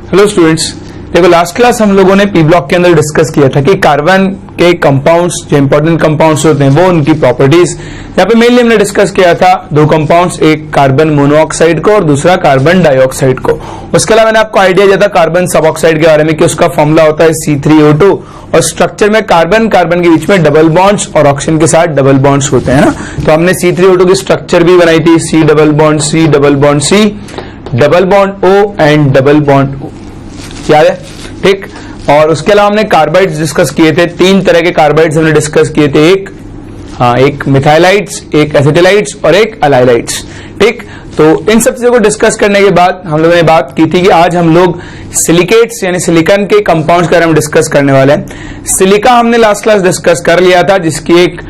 Hello students, देखो last class हम लोगों ने पी ब्लॉक के अंदर डिस्कस किया था कि कार्बन के कंपाउंड्स जो इंपॉर्टेंट कंपाउंड्स होते हैं वो उनकी प्रॉपर्टीज। यहाँ पे मेनली हमने डिस्कस किया था दो कंपाउंड्स, एक कार्बन मोनोऑक्साइड को और दूसरा कार्बन डाइऑक्साइड को। उसके अलावा मैंने आपको आइडिया दिया था कार्बन सब ऑक्साइड के बारे में कि उसका फॉर्मूला होता है C3O2 और स्ट्रक्चर में कार्बन कार्बन के बीच में डबल बॉन्ड्स और ऑक्सीजन के साथ डबल बॉन्ड्स होते हैं ना। तो हमने C3O2 की स्ट्रक्चर भी बनाई थी, C double bond C double bond C double bond O and double bond O, याद है? ठीक। और उसके अलावा हमने कार्बाइड्स डिस्कस किए थे, तीन तरह के कार्बाइड्स हमने डिस्कस किए थे, एक मिथाइलाइड्स, एक एसिटिलाइड्स और एक अलाइलाइड्स। ठीक। तो इन सब चीजों को डिस्कस करने के बाद हम लोगों ने बात की थी कि आज हम लोग सिलिकेट्स यानी सिलिकॉन के कंपाउंड्स के बारे में डिस्कस करने वाले हैं। सिलिका हमने लास्ट क्लास डिस्कस कर लिया था, जिसकी एक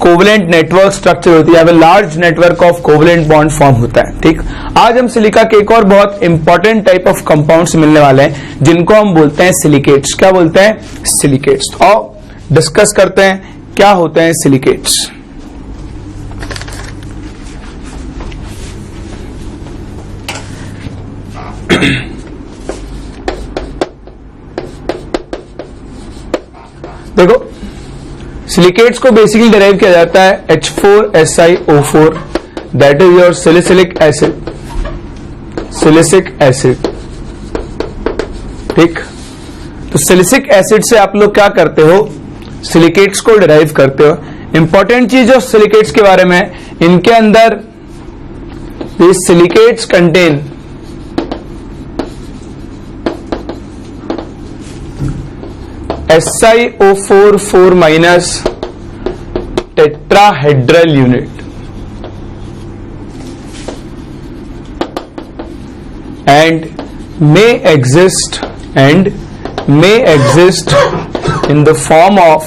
कोवलेंट नेटवर्क स्ट्रक्चर होती है, large network of covalent bond form होता है। ठीक। आज हम सिलिका के एक और बहुत इंपॉर्टेंट टाइप ऑफ कंपाउंड्स मिलने वाले हैं जिनको हम बोलते हैं सिलिकेट्स। क्या बोलते हैं? सिलिकेट्स। और डिस्कस करते हैं क्या होते हैं सिलिकेट्स। देखो सिलिकेट्स को बेसिकली डिराइव किया जाता है H4SiO4, that is your salicylic acid. Silicic acid. ठीक। तो सिलिसिक एसिड से आप लोग क्या करते हो? सिलिकेट्स को डिराइव करते हो। इंपॉर्टेंट चीज जो सिलिकेट्स के बारे में, इनके अंदर this silicates contain SiO4 4- tetrahedral unit and may exist in the form of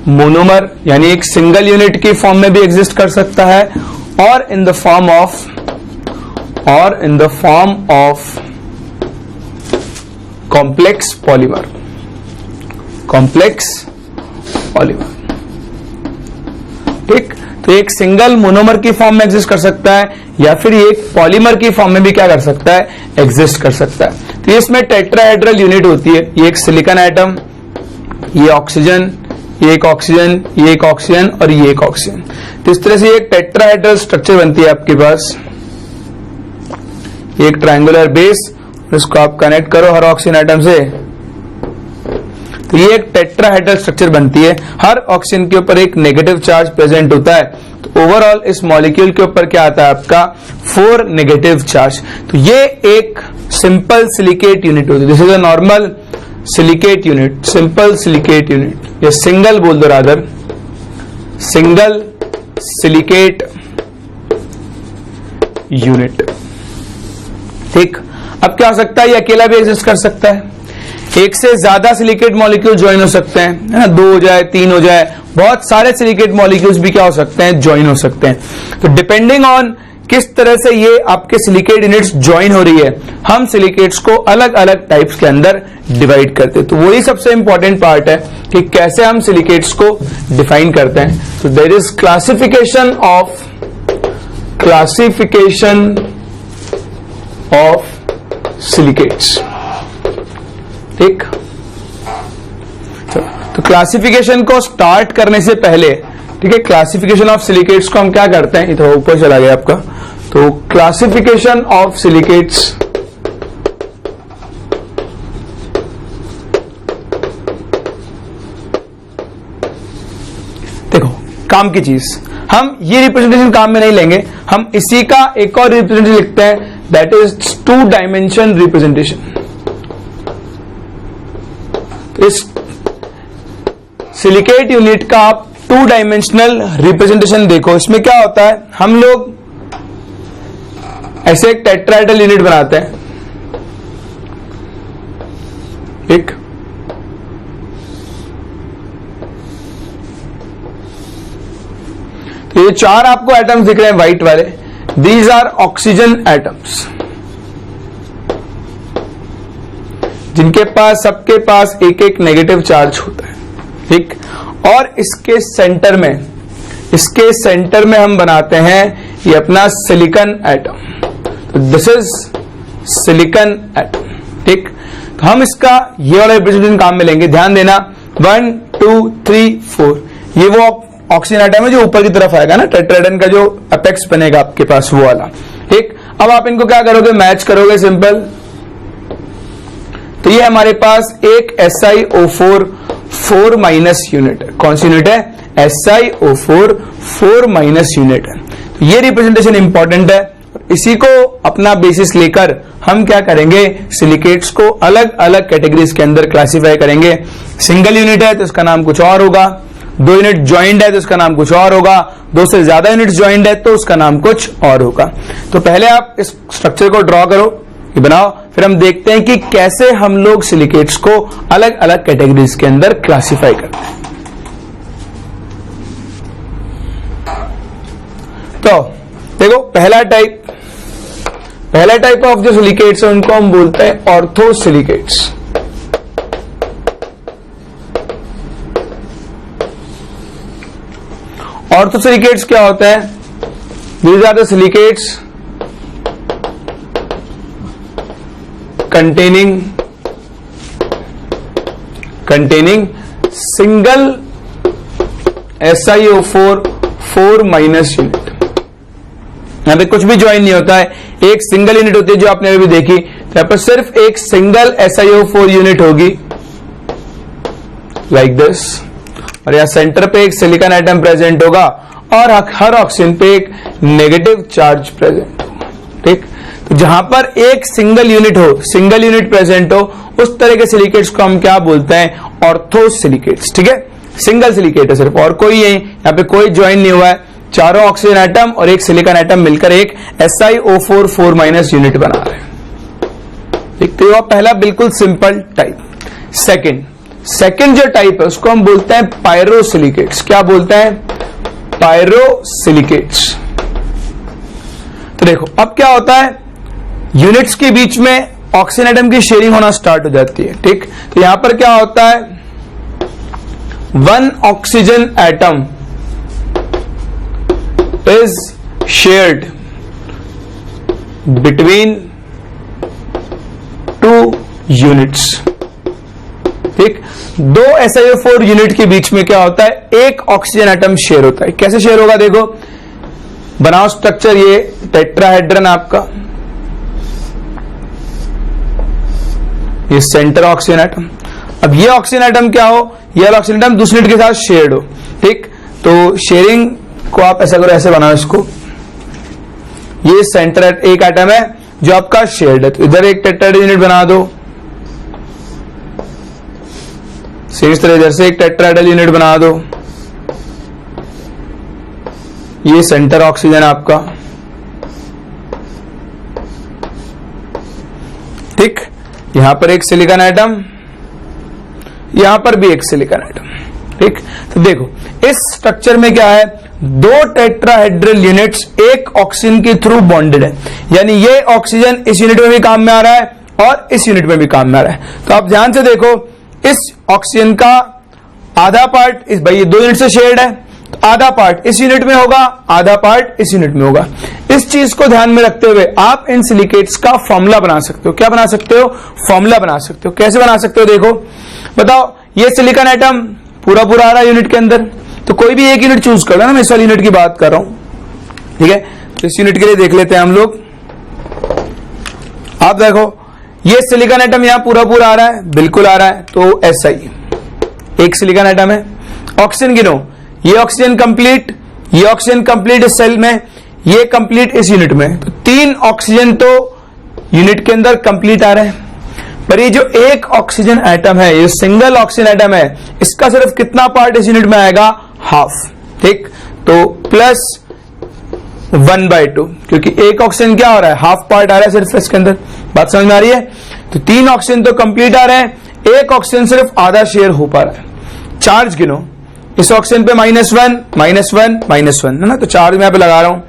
monomer, यानी एक सिंगल यूनिट की फॉर्म में भी एग्जिस्ट कर सकता है, और in the form of complex polymer. ठीक। तो एक सिंगल मोनोमर की फॉर्म में एग्जिस्ट कर सकता है या फिर एक पॉलीमर की फॉर्म में भी क्या कर सकता है? एग्जिस्ट कर सकता है। तो इसमें टेट्राहेड्रल यूनिट होती है, ये एक सिलिकॉन एटम, ये ऑक्सीजन, ये एक ऑक्सीजन, ये एक ऑक्सीजन और ये एक ऑक्सीजन। तो इस तरह से एक टेट्राहेड्रल स्ट्रक्चर बनती है आपके पास, एक ट्रायंगुलर बेस, इसको आप कनेक्ट करो हर ऑक्सीजन एटम से, तो ये एक टेट्राहेड्रल स्ट्रक्चर बनती है। हर ऑक्सीजन के ऊपर एक नेगेटिव चार्ज प्रेजेंट होता है। तो ओवरऑल इस मॉलिक्यूल के ऊपर क्या आता है आपका? 4 नेगेटिव चार्ज। तो ये एक सिंपल सिलिकेट यूनिट होती है। This is a normal silicate unit, simple silicate unit, या सिंगल बोल दो रादर, सिंगल सिलिकेट यूनिट। ठीक। अब क्या हो सकता है? ये अकेला भी एग्जिस्ट कर सकता है, एक से ज्यादा सिलिकेट मॉलिक्यूल ज्वाइन हो सकते हैं, है ना, 2 हो जाए, 3 हो जाए, बहुत सारे सिलिकेट मॉलिक्यूल्स भी क्या हो सकते हैं? ज्वाइन हो सकते हैं। तो डिपेंडिंग ऑन किस तरह से ये आपके सिलिकेट यूनिट्स ज्वाइन हो रही है, हम सिलिकेट्स को अलग अलग टाइप्स के अंदर डिवाइड करते हैं। तो वही सबसे इंपॉर्टेंट पार्ट है कि कैसे हम सिलिकेट्स को डिफाइन करते हैं। तो there is classification of silicates. ठीक। तो क्लासिफिकेशन को स्टार्ट करने से पहले, ठीक है, क्लासिफिकेशन ऑफ सिलिकेट्स को हम क्या करते हैं? इधर ऊपर चला गया आपका। तो क्लासिफिकेशन ऑफ सिलिकेट्स, देखो काम की चीज, हम ये रिप्रेजेंटेशन काम में नहीं लेंगे, हम इसी का एक और रिप्रेजेंटेशन लिखते हैं, दैट इज 2 डायमेंशन रिप्रेजेंटेशन। इस सिलिकेट यूनिट का आप 2 डायमेंशनल रिप्रेजेंटेशन देखो। इसमें क्या होता है? हम लोग ऐसे एक टेट्राहेड्रल यूनिट बनाते हैं, एक तो ये 4 आपको एटम्स दिख रहे हैं व्हाइट वाले, दीज आर ऑक्सीजन एटम्स, जिनके पास सबके पास एक एक नेगेटिव चार्ज होता है। ठीक। और इसके सेंटर में हम बनाते हैं ये अपना सिलिकॉन एटम। तो दिस इज सिलिकॉन एटम। ठीक, तो हम इसका ये वाला रिप्रेजेंटेशन काम में लेंगे। ध्यान देना 1 2 3 4 ये वो ऑक्सीजन एटम है जो ऊपर की तरफ आएगा ना, टेट्राहेड्रन का जो अपेक्स बनेगा आपके पास वो वाला। ठीक, अब आप इनको क्या करोगे, मैच करोगे सिंपल। तो ये हमारे पास एक SiO4 4 माइनस यूनिट है। कौन सी यूनिट है? SiO4 4 माइनस यूनिट है। तो ये रिप्रेजेंटेशन इंपॉर्टेंट है। इसी को अपना बेसिस लेकर हम क्या करेंगे, सिलिकेट्स को अलग अलग कैटेगरीज के अंदर क्लासिफाई करेंगे। सिंगल यूनिट है तो इसका नाम कुछ और होगा, 2 यूनिट ज्वाइंट है तो उसका नाम कुछ और होगा, 2 से ज्यादा यूनिट ज्वाइंट है तो उसका नाम कुछ और होगा। तो पहले आप इस स्ट्रक्चर को ड्रॉ करो, ये बनाओ, फिर हम देखते हैं कि कैसे हम लोग सिलिकेट्स को अलग अलग कैटेगरीज के अंदर क्लासिफाई करते हैं। तो देखो पहला टाइप ऑफ जो सिलिकेट्स है उनको हम बोलते हैं ऑर्थोसिलिकेट्स। ऑर्थोसिलिकेट्स क्या होता है? These are the silicates containing single SiO4 4 minus unit. यहां पे कुछ भी ज्वाइन नहीं होता है, एक सिंगल यूनिट होती है जो आपने अभी देखी। तो यहां पर सिर्फ एक सिंगल SiO4 यूनिट होगी लाइक दिस, और यहां सेंटर पे एक सिलिकॉन एटम प्रेजेंट होगा और हर ऑक्सीजन पे एक नेगेटिव चार्ज प्रेजेंट होगा। ठीक, तो जहां पर एक सिंगल यूनिट प्रेजेंट हो उस तरह के सिलिकेट्स को हम क्या बोलते हैं? ऑर्थोसिलिकेट्स। ठीक है, सिंगल सिलिकेट है सिर्फ, और कोई नहीं, यहां पे कोई ज्वाइन नहीं हुआ है, चारों ऑक्सीजन एटम और एक सिलिकॉन एटम मिलकर एक SiO4 4 माइनस यूनिट बना रहे हैं। ठीक, तो ये पहला बिल्कुल सिंपल टाइप। सेकंड जो टाइप है उसको हम बोलते हैं पायरोसिलिकेट्स। क्या बोलते हैं? पायरोसिलिकेट्स। तो देखो अब क्या होता है, यूनिट्स के बीच में ऑक्सीजन एटम की शेयरिंग होना स्टार्ट हो जाती है। ठीक, तो यहां पर क्या होता है, 1 oxygen atom is shared between 2 units। ठीक, 2 SiO4 यूनिट के बीच में क्या होता है, एक ऑक्सीजन एटम शेयर होता है। कैसे शेयर होगा देखो, बनाओ स्ट्रक्चर, ये टेट्राहेड्रन आपका, ये सेंटर ऑक्सीजन एटम। अब ये ऑक्सीजन एटम क्या हो, ये ऑक्सीजन एटम दूसरे यूनिट के साथ शेयर्ड हो। ठीक, तो शेयरिंग को आप ऐसा करो, ऐसे बनाओ इसको, ये सेंटर एक एटम है जो आपका शेयर्ड है, तो इधर एक टेट्राहेड्रल यूनिट बना दो, सेम तरह इधर से एक टेट्राहेड्रल यूनिट बना दो, ये सेंटर ऑक्सीजन आपका। ठीक, यहां पर एक सिलिकॉन एटम, यहां पर भी एक सिलिकॉन एटम। ठीक, तो देखो इस स्ट्रक्चर में क्या है, 2 टेट्राहेड्रल यूनिट्स एक ऑक्सीजन के थ्रू बॉन्डेड है, यानी ये ऑक्सीजन इस यूनिट में भी काम में आ रहा है और इस यूनिट में भी काम में आ रहा है। तो आप ध्यान से देखो, इस ऑक्सीजन का आधा पार्ट इस भाई 2 यूनिट से शेयर्ड है, तो आधा पार्ट इस यूनिट में होगा, आधा पार्ट इस यूनिट में होगा। इस चीज को ध्यान में रखते हुए आप इन सिलिकेट्स का फॉर्मूला बना सकते हो। क्या बना सकते हो? फॉर्मूला बना सकते हो। कैसे बना सकते हो देखो, बताओ, ये सिलिकॉन एटम पूरा आ रहा है यूनिट के अंदर, तो कोई भी एक यूनिट चूज कर लो ना, मैं इस वाली यूनिट की बात कर रहा हूं। ठीक है, तो इस यूनिट के लिए देख लेते हैं हम लोग। आप देखो ये सिलिकॉन एटम यहां पूरा आ रहा है, बिल्कुल आ रहा है, तो SI एक सिलिकॉन एटम है। ऑक्सीजन गिनो, ये ऑक्सीजन कंप्लीट इस सेल में, ये कंप्लीट इस यूनिट में, तो 3 ऑक्सीजन तो यूनिट के अंदर कंप्लीट आ रहे हैं। पर ये जो एक ऑक्सीजन एटम है, ये सिंगल ऑक्सीजन एटम है, इसका सिर्फ कितना पार्ट इस यूनिट में आएगा? हाफ। ठीक, तो +1/2, क्योंकि एक ऑक्सीजन क्या हो रहा है, हाफ पार्ट आ रहा है सिर्फ इसके अंदर। बात समझ में आ रही है? तो 3 ऑक्सीजन तो कंप्लीट आ रहे हैं, एक ऑक्सीजन सिर्फ आधा शेयर हो पा रहा है। चार्ज गिनो, इस ऑक्सीजन पे -1 -1 है ना, तो चार्ज मैं यहां पे लगा रहा हूं,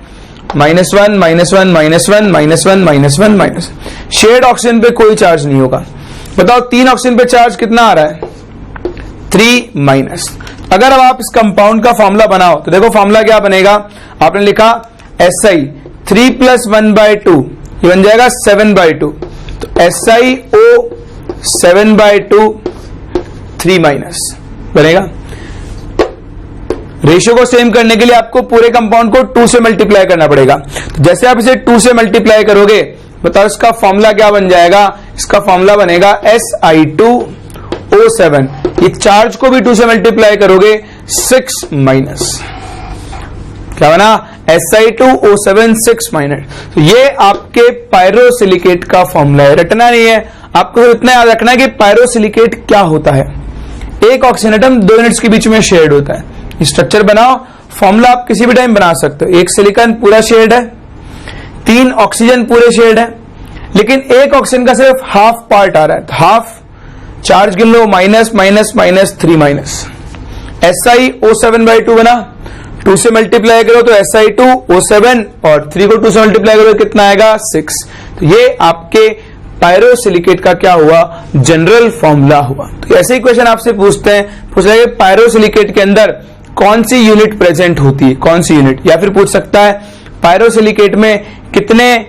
-1 -1 -1 -1 -1। शेयर्ड ऑक्सीजन पे कोई चार्ज नहीं होगा। बताओ 3 ऑक्सीजन पे चार्ज कितना आ रहा है? 3-। अगर अब आप इस कंपाउंड का फॉर्मूला बनाओ तो देखो फॉर्मूला क्या बनेगा, आपने लिखा SI 3 + 1/2 ये बन जाएगा 7/2, तो SiO 7/2 3 माइनस बनेगा। रेशियो को सेम करने के लिए आपको पूरे कंपाउंड को 2 से मल्टीप्लाई करना पड़ेगा। तो जैसे आप इसे 2 से मल्टीप्लाई करोगे, बताओ इसका फॉर्मूला क्या बन जाएगा? इसका फॉर्मूला बनेगा Si2O7। ये चार्ज को भी 2 से मल्टीप्लाई करोगे 6 माइनस, क्या बना? Si2O7 6 minus. तो ये आपके पायरोसिलिकेट का फॉर्मूला है, रटना नहीं है आपको, इतना याद रखना है कि पायरोसिलिकेट क्या होता है। एक ऑक्सीजन एटम 2 यूनिट्स के बीच में शेयर्ड होता है। स्ट्रक्चर बनाओ, फॉर्मूला आप किसी भी टाइम बना सकते हो। एक सिलिकॉन पूरा शेयर्ड है, 3 ऑक्सीजन पूरे शेयर्ड है, लेकिन एक ऑक्सीजन का सिर्फ हाफ पार्ट आ रहा है, तो हाफ चार्ज गिन लो, minus minus minus 3 minus. SiO7/2 बना, 2 से मल्टीप्लाई करो तो Si2O7 और 3 को 2 से मल्टीप्लाई करो कितना आएगा? 6। तो ये आपके पायरोसिलिकेट का क्या हुआ? जनरल फॉर्मूला हुआ। तो ऐसे ही क्वेश्चन आपसे पूछते हैं, पूछ रहे हैं पायरोसिलिकेट के अंदर कौन सी यूनिट प्रेजेंट होती है, कौन सी यूनिट, या फिर पूछ सकता है पायरोसिलिकेट में कितने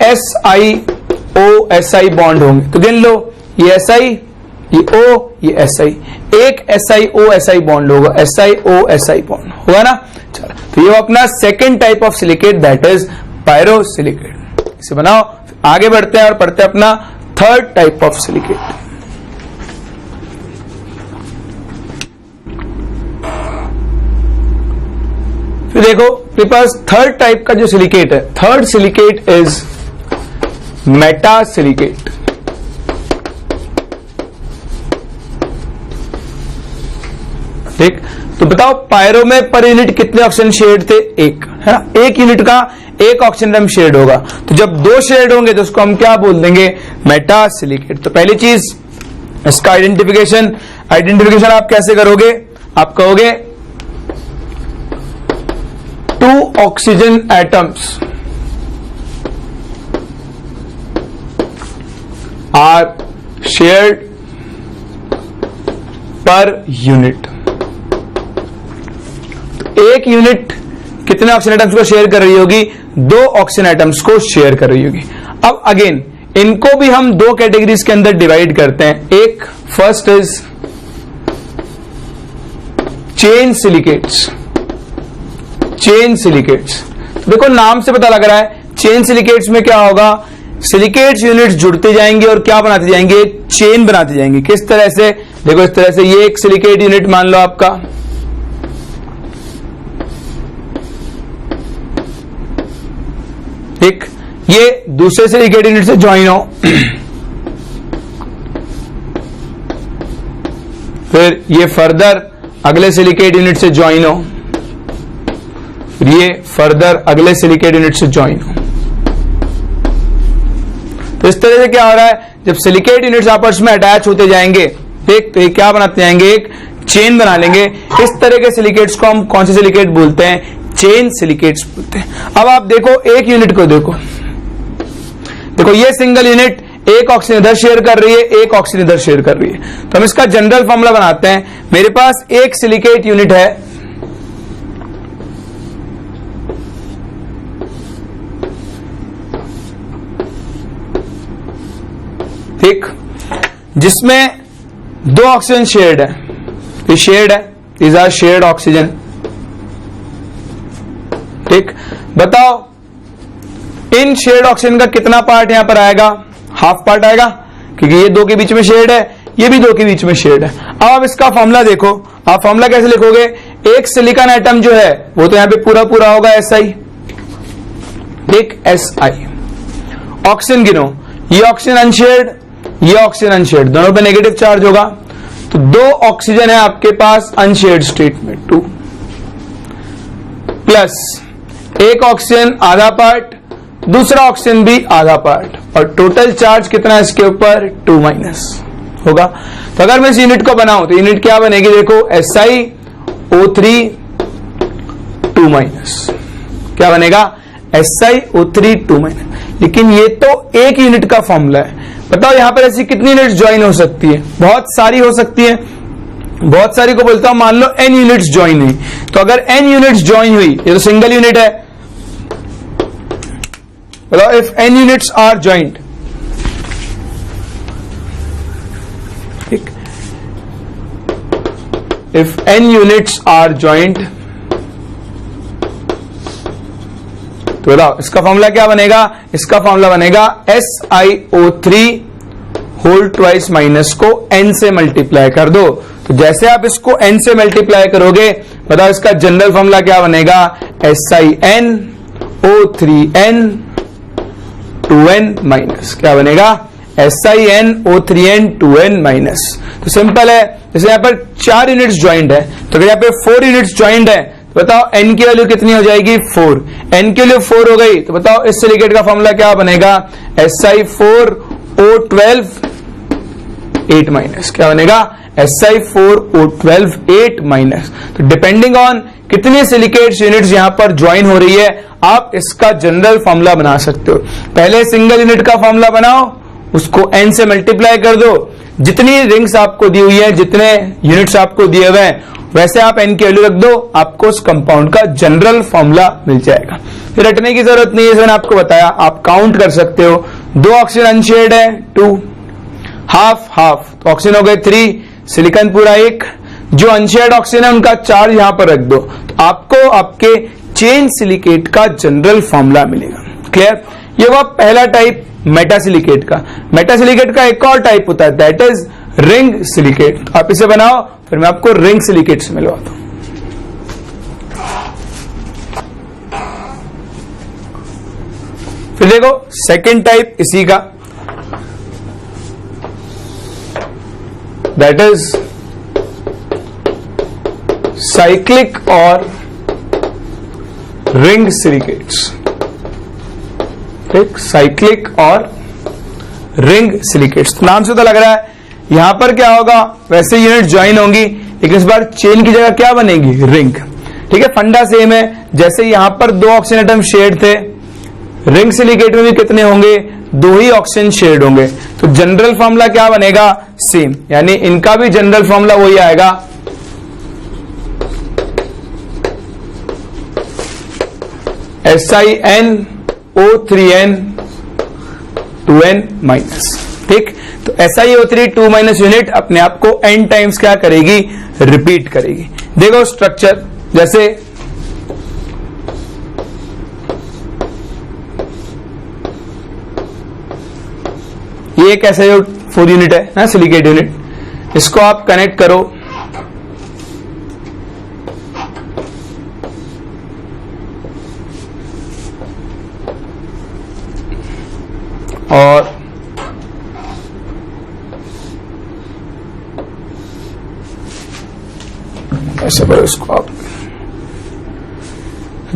SiO-Si बॉन्ड होंगे। तो गिन लो, ये Si, ये O, ये Si, एक SiO-Si बॉन्ड होगा, SiO-Si बॉन्ड होगा ना। चलो, तो ये अपना second type of silicate, that is pyrosilicate. इसे बनाओ, आगे बढ़ते हैं और पढ़ते हैं अपना थर्ड टाइप ऑफ सिलिकेट। फिर देखो मेरे पास थर्ड टाइप का जो सिलिकेट है, third silicate is Meta silicate. ठीक, तो बताओ पायरो में पर यूनिट कितने ऑक्सीजन शेड थे? एक, है ना। एक यूनिट का एक ऑक्सीजन एटम शेड होगा, तो जब 2 शेड होंगे तो उसको हम क्या बोल देंगे? Meta silicate. तो पहली चीज इसका आइडेंटिफिकेशन आप कैसे करोगे? आप कहोगे 2 oxygen atoms are shared per unit. एक यूनिट कितने ऑक्सीजन एटम्स को शेयर कर रही होगी? 2 ऑक्सीजन एटम्स को शेयर कर रही होगी। अब अगेन इनको भी हम 2 कैटेगरीज के अंदर डिवाइड करते हैं। एक first is chain silicates. Chain silicates, देखो नाम से पता लग रहा है चेन सिलिकेट्स में क्या होगा? सिलिकेट्स यूनिट्स जुड़ते जाएंगे और क्या बनाते जाएंगे? चेन बनाते जाएंगे। किस तरह से? देखो इस तरह से, ये एक सिलिकेट यूनिट मान लो आपका, ठीक, ये दूसरे सिलिकेट यूनिट से ज्वाइन हो, फिर ये फर्दर अगले सिलिकेट यूनिट से ज्वाइन हो, फिर ये फर्दर अगले सिलिकेट यूनिट से ज्वाइन हो। तो इस तरह से क्या हो रहा है? जब सिलिकेट यूनिट्स आपस में अटैच होते जाएंगे, ठीक, तो ये क्या बनाते जाएंगे? एक चेन बना लेंगे। इस तरह के सिलिकेट्स को हम कौन से सिलिकेट बोलते हैं? चेन सिलिकेट्स बोलते हैं। अब आप देखो एक यूनिट को, देखो ये सिंगल यूनिट एक ऑक्सीजन इधर शेयर कर रही है, एक ऑक्सीजन इधर शेयर कर रही है। तो हम इसका जनरल फॉर्मूला बनाते हैं। मेरे पास एक सिलिकेट यूनिट है, ठीक, जिसमें 2 ऑक्सीजन शेयर्ड है। ये शेयर्ड है, दीज आर शेयर्ड ऑक्सीजन। ठीक, बताओ इन शेयर्ड ऑक्सीजन का कितना पार्ट यहां पर आएगा? हाफ पार्ट आएगा, क्योंकि ये 2 के बीच में शेयर्ड है, ये भी 2 के बीच में शेयर्ड है। अब आप इसका फॉर्मूला देखो, आप फॉर्मूला कैसे लिखोगे? एक सिलिकॉन एटम जो है वो तो यहां पे पूरा पूरा होगा Si, ठीक, Si। ऑक्सीजन गिनो, ये ऑक्सीजन अनशेयर्ड, ये ऑक्सीजन अनशेयर्ड, दोनों पे नेगेटिव चार्ज होगा, तो 2 ऑक्सीजन है आपके पास अनशेयर्ड स्टेट में, 2 प्लस एक ऑक्सीजन आधा पार्ट, दूसरा ऑक्सीजन भी आधा पार्ट, और टोटल चार्ज कितना है इसके ऊपर? 2 माइनस होगा। तो अगर मैं इस यूनिट को बनाऊं तो यूनिट क्या बनेगी? देखो SiO3 2 माइनस, क्या बनेगा? SiO3 2 minus. लेकिन ये तो एक यूनिट का फॉर्मूला है। बताओ यहां पर ऐसी कितनी यूनिट्स ज्वाइन हो सकती है? बहुत सारी हो सकती है। बहुत सारी को बोलता हूं, मान लो n यूनिट्स ज्वाइन हुई, तो अगर n यूनिट्स ज्वाइन हुई, ये तो सिंगल यूनिट है, बताओ if n units are joint, ठीक, if n units are joint, तो बताओ इसका फॉर्मूला क्या बनेगा? इसका फॉर्मूला बनेगा SiO3 होल ट्वाइस माइनस को n से मल्टीप्लाई कर दो। तो जैसे आप इसको n से मल्टीप्लाई करोगे, बताओ इसका जनरल फॉर्मूला क्या बनेगा? SiNO3n 2n माइनस, क्या बनेगा? SiNO3n 2n minus. तो सिंपल है, जैसे यहां पर 4 यूनिट्स ज्वाइंट है, तो अगर यहां पे 4 यूनिट्स ज्वाइंट है, तो बताओ n की वैल्यू कितनी हो जाएगी? 4। n की वैल्यू 4 हो गई, तो बताओ इस सिलिकेट का फॉर्मूला क्या बनेगा? Si4O12 8 माइनस, क्या बनेगा? Si4O12 8 minus. तो डिपेंडिंग ऑन कितनी सिलिकेट्स यूनिट्स यहां पर ज्वाइन हो रही है, आप इसका जनरल फॉर्मूला बना सकते हो। पहले सिंगल यूनिट का फॉर्मूला बनाओ, उसको n से मल्टीप्लाई कर दो, जितनी रिंग्स आपको दी हुई है, जितने यूनिट्स आपको दिए हुए हैं, वैसे आप n की वैल्यू रख दो, आपको उस कंपाउंड का जनरल फॉर्मूला मिल जाएगा। फिर रटने की जरूरत नहीं है, मैंने आपको बताया, आप काउंट कर सकते हो। 2 ऑक्सीजन अनशेयर्ड है 2, हाफ हाफ, तो ऑक्सीजन हो गए 3, सिलिकॉन पूरा 1, जो अनशेयर्ड ऑक्सीजन है उनका चार्ज यहां पर रख दो, तो आपको आपके चेन सिलिकेट का जनरल फॉर्मूला मिलेगा। क्लियर? ये हुआ पहला टाइप मेटासिलिकेट का। मेटासिलिकेट का एक और टाइप होता है, दैट इज रिंग सिलिकेट। तो आप इसे बनाओ, फिर मैं आपको रिंग सिलिकेट से मिलवाता हूं। फिर देखो सेकेंड टाइप इसी का, दैट इज साइक्लिक और रिंग सिलिकेट्स। ठीक, साइक्लिक और रिंग सिलिकेट्स। नाम से तो लग रहा है यहां पर क्या होगा, वैसे यूनिट ज्वाइन होंगी, लेकिन इस बार चेन की जगह क्या बनेगी? रिंग। ठीक है, फंडा सेम है। जैसे यहां पर 2 ऑक्सीजन एटम शेड थे, रिंग सिलिकेट में भी कितने होंगे? 2 ही ऑक्सीजन शेड होंगे। तो जनरल फॉर्मूला क्या बनेगा? सेम, यानी इनका भी जनरल फॉर्मूला वही आएगा, SiNO3n 2n माइनस। ठीक, तो SiO3 2 माइनस यूनिट अपने आप को n टाइम्स क्या करेगी? रिपीट करेगी। देखो स्ट्रक्चर, जैसे ये एक SiO4 यूनिट है ना, सिलिकेट यूनिट, इसको आप कनेक्ट करो, और ऐसे करो इसको आप।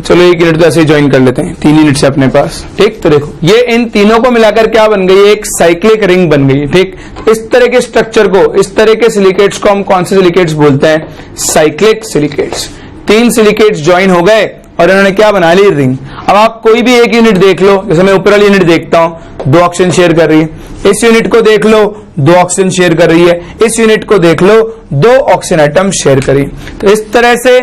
चलो 1 यूनिट तो ऐसे ही ज्वाइन कर लेते हैं, 3 यूनिट से अपने पास। ठीक, तो देखो ये इन तीनों को मिलाकर क्या बन गई? एक साइक्लिक रिंग बन गई। ठीक, इस तरह के स्ट्रक्चर को, इस तरह के सिलिकेट्स को हम कौन से सिलिकेट्स बोलते हैं? Cyclic silicates. 3 सिलिकेट्स ज्वाइन हो गए और इन्होंने क्या बना ली? रिंग। अब आप कोई भी एक यूनिट देख लो, जैसे मैं ऊपर वाली यूनिट देखता हूं, 2 ऑक्सीजन शेयर कर रही है, इस यूनिट को देख लो 2 ऑक्सीजन शेयर कर रही है, इस यूनिट को देख लो 2 ऑक्सीजन एटम शेयर कर रही है। तो इस तरह से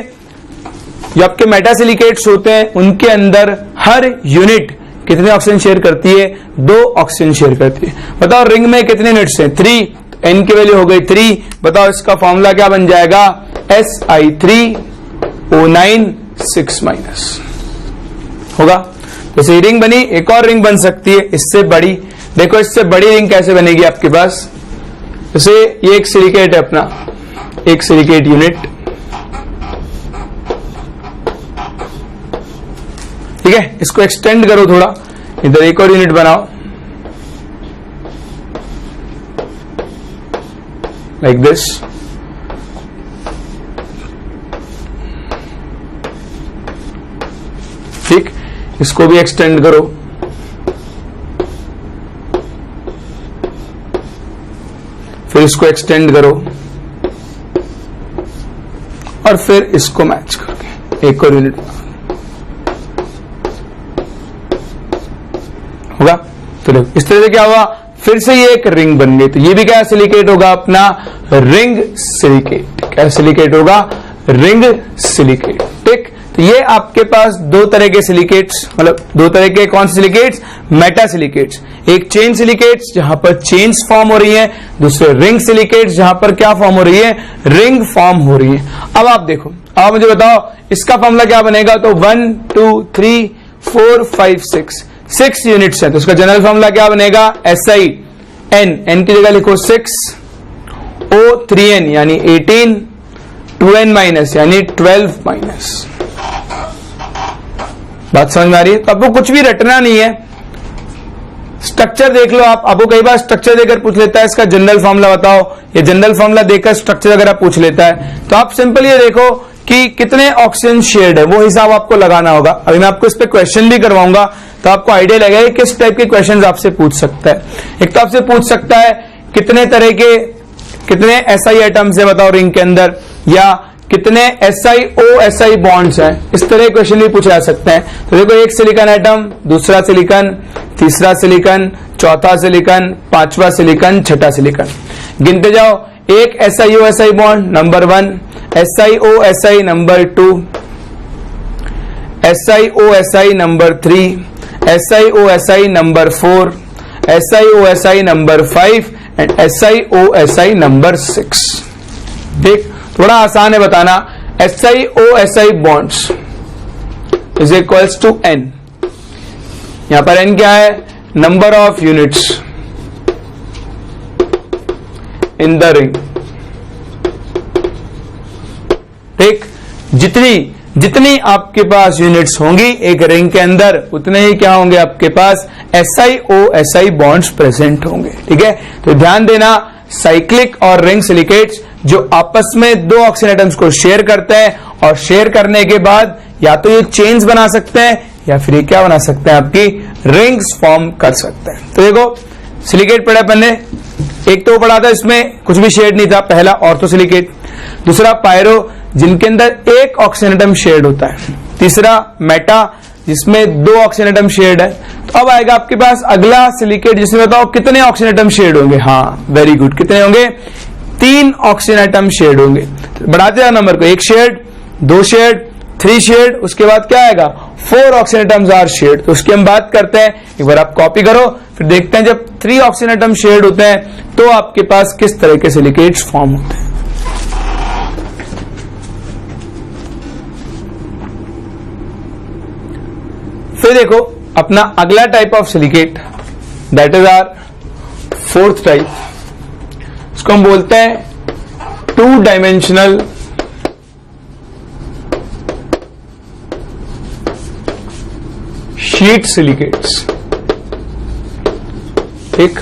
जो आपके मेटासिलिकेट्स होते हैं, उनके अंदर हर यूनिट कितने ऑक्सीजन शेयर करती है? 2 ऑक्सीजन शेयर करती है। बताओ रिंग में कितने यूनिट्स हैं? 3, तो n की वैल्यू हो गई 3। बताओ इसका फॉर्मूला क्या बन जाएगा? Si3O9 6 माइनस होगा। जैसे रिंग बनी, एक और रिंग बन सकती है इससे बड़ी। देखो इससे बड़ी रिंग कैसे बनेगी आपके पास? जैसे ये एक सिलिकेट है अपना, एक सिलिकेट यूनिट, ठीक है, इसको एक्सटेंड करो थोड़ा, इधर एक और यूनिट बनाओ, लाइक दिस। ठीक, इसको भी एक्सटेंड करो, फिर इसको एक्सटेंड करो, और फिर इसको मैच करके एक और यूनिट होगा। तो देखो इस तरह से क्या हुआ, फिर से ये एक रिंग बन गई। तो ये भी क्या सिलिकेट होगा? अपना रिंग सिलिकेट। क्या सिलिकेट होगा? Ring silicate. ठीक, तो तो ये आपके पास दो तरह के सिलिकेट्स, मतलब दो तरह के कौन से सिलिकेट्स, मेटा सिलिकेट्स। एक चेन सिलिकेट्स जहां पर चेन्स फॉर्म हो रही है, दूसरे रिंग सिलिकेट्स जहां पर क्या फॉर्म हो रही है, रिंग फॉर्म हो रही है। अब आप देखो, आप मुझे बताओ इसका फॉर्मूला क्या बनेगा। तो 1 2 3 4 5 6 यूनिट्स है, तो उसका जनरल फॉर्मूला क्या बनेगा, SI n की जगह लिखो 6, O 3n यानी 18, 2n माइनस यानी 12 माइनस। बात समझ में आ रही है। तो आपको कुछ भी रटना नहीं है, स्ट्रक्चर देख लो आप। आपको कई बार स्ट्रक्चर देकर पूछ लेता है इसका जनरल फॉर्मूला बताओ, या जनरल फॉर्मूला देकर स्ट्रक्चर अगर आप पूछ लेता है, तो आप सिंपल ये देखो कि कितने ऑक्सीजन शेयर्ड है, वो हिसाब आपको लगाना होगा। अभी मैं आपको इस पे क्वेश्चन भी करवाऊंगा, तो आपको आइडिया लगेगा किस टाइप के क्वेश्चन आपसे पूछ सकता है। एक तो आपसे पूछ सकता है कितने तरह के, कितने SI एटम्स है बताओ रिंग के अंदर, या कितने SiO-Si बॉन्ड्स हैं, इस तरह के क्वेश्चन भी पूछे जा सकते हैं। तो देखो, एक सिलिकॉन एटम, दूसरा सिलिकॉन, तीसरा सिलिकॉन, चौथा सिलिकॉन, पांचवा सिलिकॉन, छठा सिलिकॉन। गिनते जाओ, एक SiO-Si bond number 1, SiO-Si number 2, SiO-Si number 3, SiO-Si number 4, SiO-Si number 5 and SiO-Si number 6। ठीक, थोड़ा आसान है बताना। SiO-Si bonds is equals to N। यहां पर N क्या है, number of units in the ring. ठीक, जितनी आपके पास यूनिट्स होंगी एक रिंग के अंदर, उतने ही क्या होंगे आपके पास SiO-Si बॉन्ड्स प्रेजेंट होंगे। ठीक है, तो ध्यान देना, साइक्लिक और रिंग सिलिकेट्स जो आपस में दो ऑक्सीजन एटम्स को शेयर करते हैं, और शेयर करने के बाद या तो ये चेन्स बना सकते हैं या फिर ये क्या बना सकते हैं, आपकी रिंग्स फॉर्म कर सकते हैं। तो देखो, सिलिकेट पढ़ा अपन ने, एक तो पढ़ा था इसमें कुछ भी शेड नहीं था, पहला ऑर्थो सिलिकेट, दूसरा पायरो जिनके अंदर एक ऑक्सीजन एटम शेयर्ड होता है, तीसरा मेटा जिसमें दो ऑक्सीजन एटम शेयर्ड है। तो अब आएगा आपके पास अगला सिलिकेट जिसमें बताओ कितने ऑक्सीजन एटम शेयर्ड होंगे। हाँ, वेरी गुड, कितने होंगे, 3 ऑक्सीजन एटम शेयर्ड होंगे। तो बढ़ाते हैं नंबर को, 1 शेयर्ड, 2 शेयर्ड, 3 शेयर्ड, उसके बाद क्या आएगा, 4 ऑक्सीजन एटम्स आर शेयर्ड। तो उसकी हम बात करते हैं, एक बार आप कॉपी करो, फिर देखते हैं जब 3 ऑक्सीजन एटम शेयर्ड होते हैं तो आपके पास किस तरह के सिलिकेट्स फॉर्म होते हैं। फिर देखो अपना अगला type of silicate, that is our 4th type, इसको हम बोलते हैं 2 डायमेंशनल शीट सिलिकेट्स। ठीक,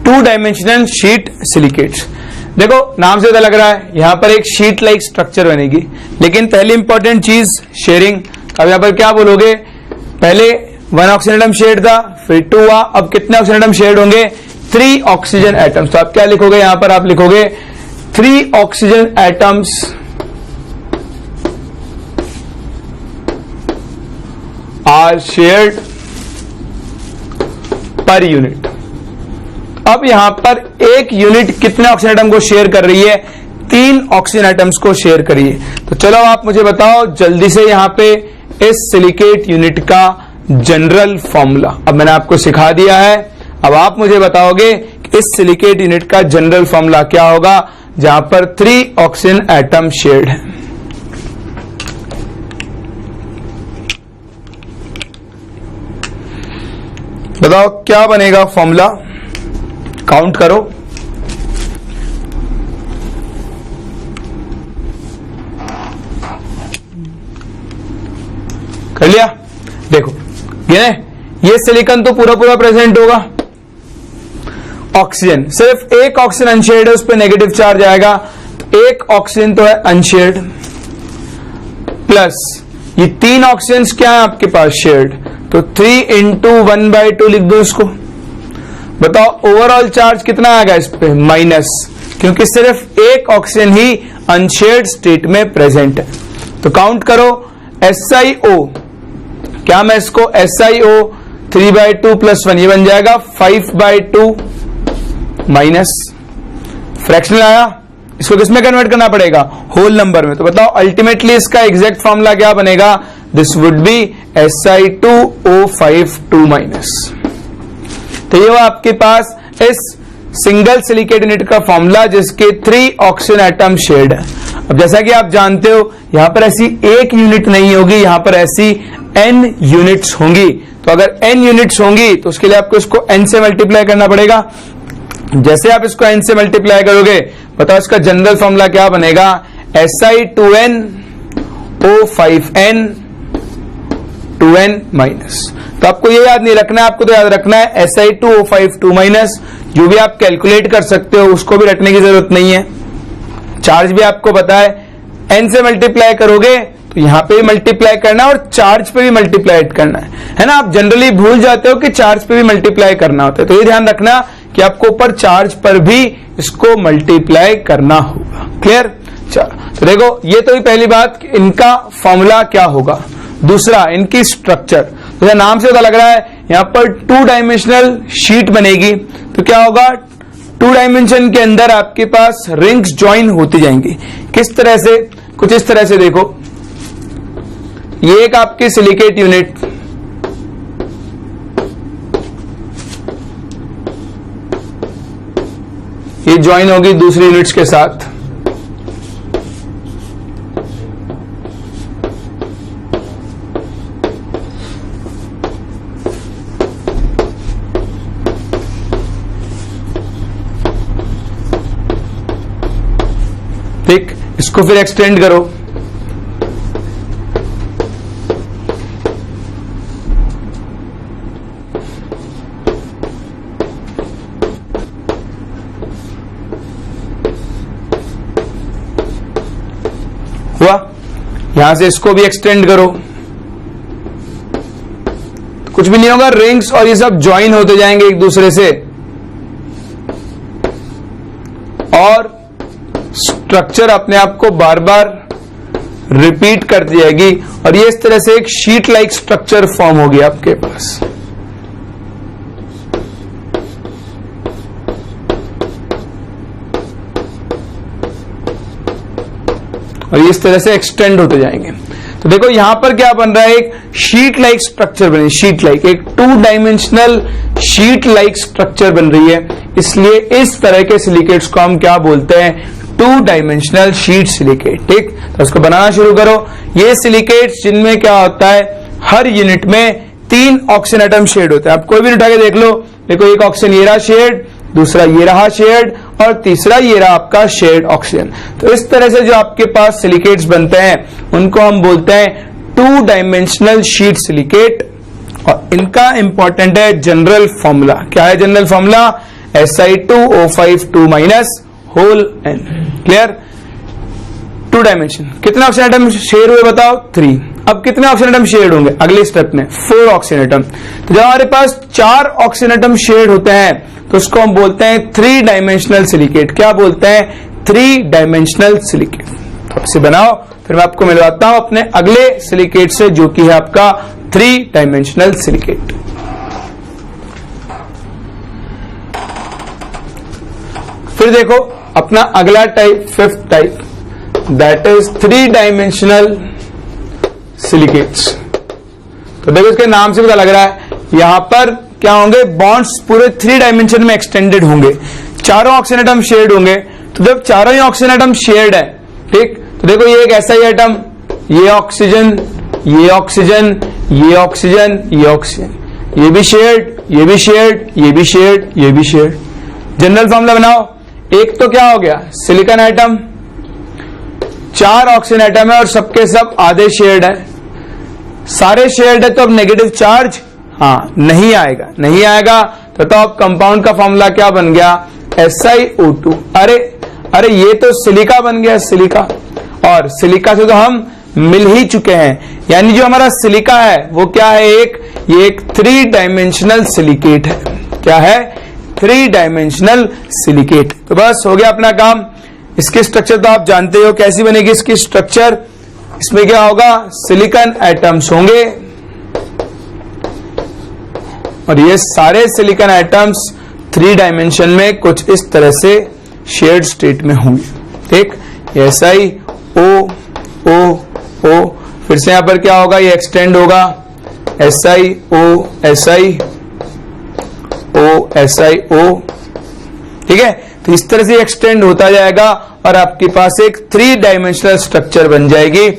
2 डायमेंशनल शीट सिलिकेट्स। देखो नाम से पता लग रहा है यहां पर एक शीट लाइक स्ट्रक्चर बनेगी, लेकिन पहली इंपॉर्टेंट चीज शेयरिंग। अब यहां पर क्या बोलोगे, पहले 1 ऑक्सीजन एटम शेयर्ड था, फिर 2 हुआ, अब कितने ऑक्सीजन एटम शेयर्ड होंगे, 3 ऑक्सीजन एटम्स। तो आप क्या लिखोगे, यहां पर आप लिखोगे 3 oxygen atoms are shared per unit. अब यहां पर एक यूनिट कितने ऑक्सीजन एटम को शेयर कर रही है, 3 ऑक्सीजन एटम्स को शेयर करिए। तो चलो आप मुझे बताओ जल्दी से यहां पे इस सिलिकेट यूनिट का जनरल फॉर्मूला। अब मैंने आपको सिखा दिया है, अब आप मुझे बताओगे कि इस सिलिकेट यूनिट का जनरल फॉर्मूला क्या होगा जहां पर 3 ऑक्सीजन एटम शेयर्ड है। बताओ क्या बनेगा फॉर्मूला, काउंट करो। कर लिया, देखो ये सिलिकॉन तो पूरा पूरा प्रेजेंट होगा, ऑक्सीजन सिर्फ एक ऑक्सीजन अनशेयर्ड है, उस पर नेगेटिव चार्ज आएगा, तो एक ऑक्सीजन तो है अनशेयर्ड, प्लस ये 3 ऑक्सीजन क्या है आपके पास शेयर्ड, तो 3 इंटू 1/2 लिख दो इसको। बताओ ओवरऑल चार्ज कितना आएगा इस पे, माइनस, क्योंकि सिर्फ एक ऑक्सीजन ही अनशेयर्ड स्टेट में प्रेजेंट है। तो काउंट करो SiO, क्या मैं इसको SiO 3/2 + 1 ये बन जाएगा 5/2 माइनस, फ्रैक्शनल आया, इसको किसमें कन्वर्ट करना पड़ेगा, होल नंबर में। तो बताओ अल्टीमेटली इसका एग्जैक्ट फॉर्मूला क्या बनेगा, दिस वुड बी Si2O52-। तो ये वो आपके पास इस सिंगल सिलिकेट यूनिट का फॉर्मूला जिसके 3 ऑक्सीजन एटम शेयर्ड है। अब जैसा कि आप जानते हो यहां पर ऐसी एक यूनिट नहीं होगी, यहां पर ऐसी n यूनिट्स होंगी। तो अगर n यूनिट्स होंगी तो उसके लिए आपको इसको n से मल्टीप्लाई करना पड़ेगा। जैसे आप इसको n से मल्टीप्लाई करोगे बताओ इसका जनरल फॉर्मूला क्या बनेगा, Si2NO5N 2N माइनस। तो आपको ये याद नहीं रखना है, आपको तो याद रखना है Si2O52 माइनस। जो भी आप कैलकुलेट कर सकते हो उसको भी रटने की जरूरत नहीं है। चार्ज भी आपको पता है, n से मल्टीप्लाई करोगे तो यहां पे भी मल्टीप्लाई करना है और चार्ज पे भी मल्टीप्लाई करना है ना। आप जनरली भूल जाते हो कि चार्ज पे भी मल्टीप्लाई करना होता है, तो ये ध्यान रखना कि आपको ऊपर चार्ज पर भी इसको मल्टीप्लाई करना होगा। क्लियर। तो देखो ये तो ही पहली बात कि इनका फॉर्मूला क्या होगा। दूसरा इनकी स्ट्रक्चर, तो नाम से पता लग रहा है यहां पर 2 डायमेंशनल शीट बनेगी। तो क्या होगा, 2 डायमेंशन के अंदर आपके पास रिंग्स ज्वाइन होती जाएंगी। किस तरह से, कुछ इस तरह से देखो, ये एक आपकी सिलिकेट यूनिट, ये ज्वाइन होगी दूसरी यूनिट्स के साथ। ठीक, इसको फिर एक्सटेंड करो, हुआ। यहां से इसको भी एक्सटेंड करो, कुछ भी नहीं होगा, रिंग्स और ये सब ज्वाइन होते जाएंगे एक दूसरे से और स्ट्रक्चर अपने आप को बार बार रिपीट करती जाएगी और ये इस तरह से एक शीट लाइक स्ट्रक्चर फॉर्म होगी आपके पास। और ये इस तरह से एक्सटेंड होते जाएंगे। तो देखो यहां पर क्या बन रहा है, एक शीट लाइक स्ट्रक्चर बनी, शीट लाइक, एक 2 डायमेंशनल शीट लाइक स्ट्रक्चर बन रही है। इसलिए इस तरह के सिलिकेट्स को हम क्या बोलते हैं, 2 डायमेंशनल शीट सिलिकेट। ठीक, तो उसको बनाना शुरू करो। ये सिलिकेट्स जिनमें क्या होता है, हर यूनिट में 3 ऑक्सीजन एटम शेड होते हैं। आप कोई भी उठा के देख लो, देखो एक ऑक्सीजन ये रहा शेड, दूसरा ये रहा शेड और तीसरा ये रहा आपका शेड ऑक्सीजन। तो इस तरह से जो आपके पास सिलिकेट्स बनते हैं उनको हम बोलते हैं 2 डायमेंशनल शीट सिलिकेट। और इनका इंपॉर्टेंट है जनरल फॉर्मूला। क्या है general formula, Si2O52 minus whole n। Clear. 2 dimension, कितने ऑक्सीजन एटम शेयर हुए बताओ, 3। अब कितने ऑक्सीजन एटम शेयर होंगे अगले स्टेप में, 4 ऑक्सीजन एटम। तो जब हमारे पास 4 ऑक्सीजन एटम शेयर होते हैं तो उसको हम बोलते हैं 3 डायमेंशनल सिलिकेट। क्या बोलते हैं, 3 डायमेंशनल सिलिकेट। तो इसे बनाओ, फिर मैं आपको मिलवाता हूं अपने अगले सिलिकेट से जो कि है आपका 3 डायमेंशनल सिलिकेट। फिर देखो अपना अगला type, 5th type, that is 3 dimensional silicates. तो देखो इसके नाम से पता लग रहा है यहां पर क्या होंगे, बॉन्ड्स पूरे 3 डायमेंशन में एक्सटेंडेड होंगे, चारों ऑक्सीजन एटम शेयर्ड होंगे। तो जब चारों ही ऑक्सीजन एटम शेयर्ड है, ठीक, तो देखो ये एक ऐसा ही एटम, ये ऑक्सीजन, ये ऑक्सीजन, ये ऑक्सीजन, ये ऑक्सीजन, ये भी शेयर्ड, ये भी शेयर्ड, ये भी शेयर्ड, ये भी शेयर्ड। जनरल फॉर्मूला बनाओ, एक तो क्या हो गया, सिलिकॉन एटम, 4 ऑक्सीजन एटम है और सबके सब आधे शेयर्ड है, सारे शेयर्ड है, तो अब नेगेटिव चार्ज हाँ नहीं आएगा, नहीं आएगा। तो अब कंपाउंड का फॉर्मूला क्या बन गया, SiO2। अरे ये तो सिलिका बन गया, सिलिका, और सिलिका से तो हम मिल ही चुके हैं। यानी जो हमारा सिलिका है वो क्या है, ये एक 3 डायमेंशनल सिलिकेट है। क्या है, 3 डायमेंशनल सिलिकेट। तो बस हो गया अपना काम। इसकी स्ट्रक्चर तो आप जानते हो कैसी बनेगी इसकी स्ट्रक्चर। इसमें क्या होगा, सिलिकॉन एटम्स होंगे और ये सारे सिलिकॉन एटम्स 3 डायमेंशन में कुछ इस तरह से शेयर्ड स्टेट में होंगे। ठीक, SiO फिर से यहां पर क्या होगा, ये एक्सटेंड होगा SiO, ठीक है। तो इस तरह से एक्सटेंड होता जाएगा और आपके पास एक 3 डायमेंशनल स्ट्रक्चर बन जाएगी,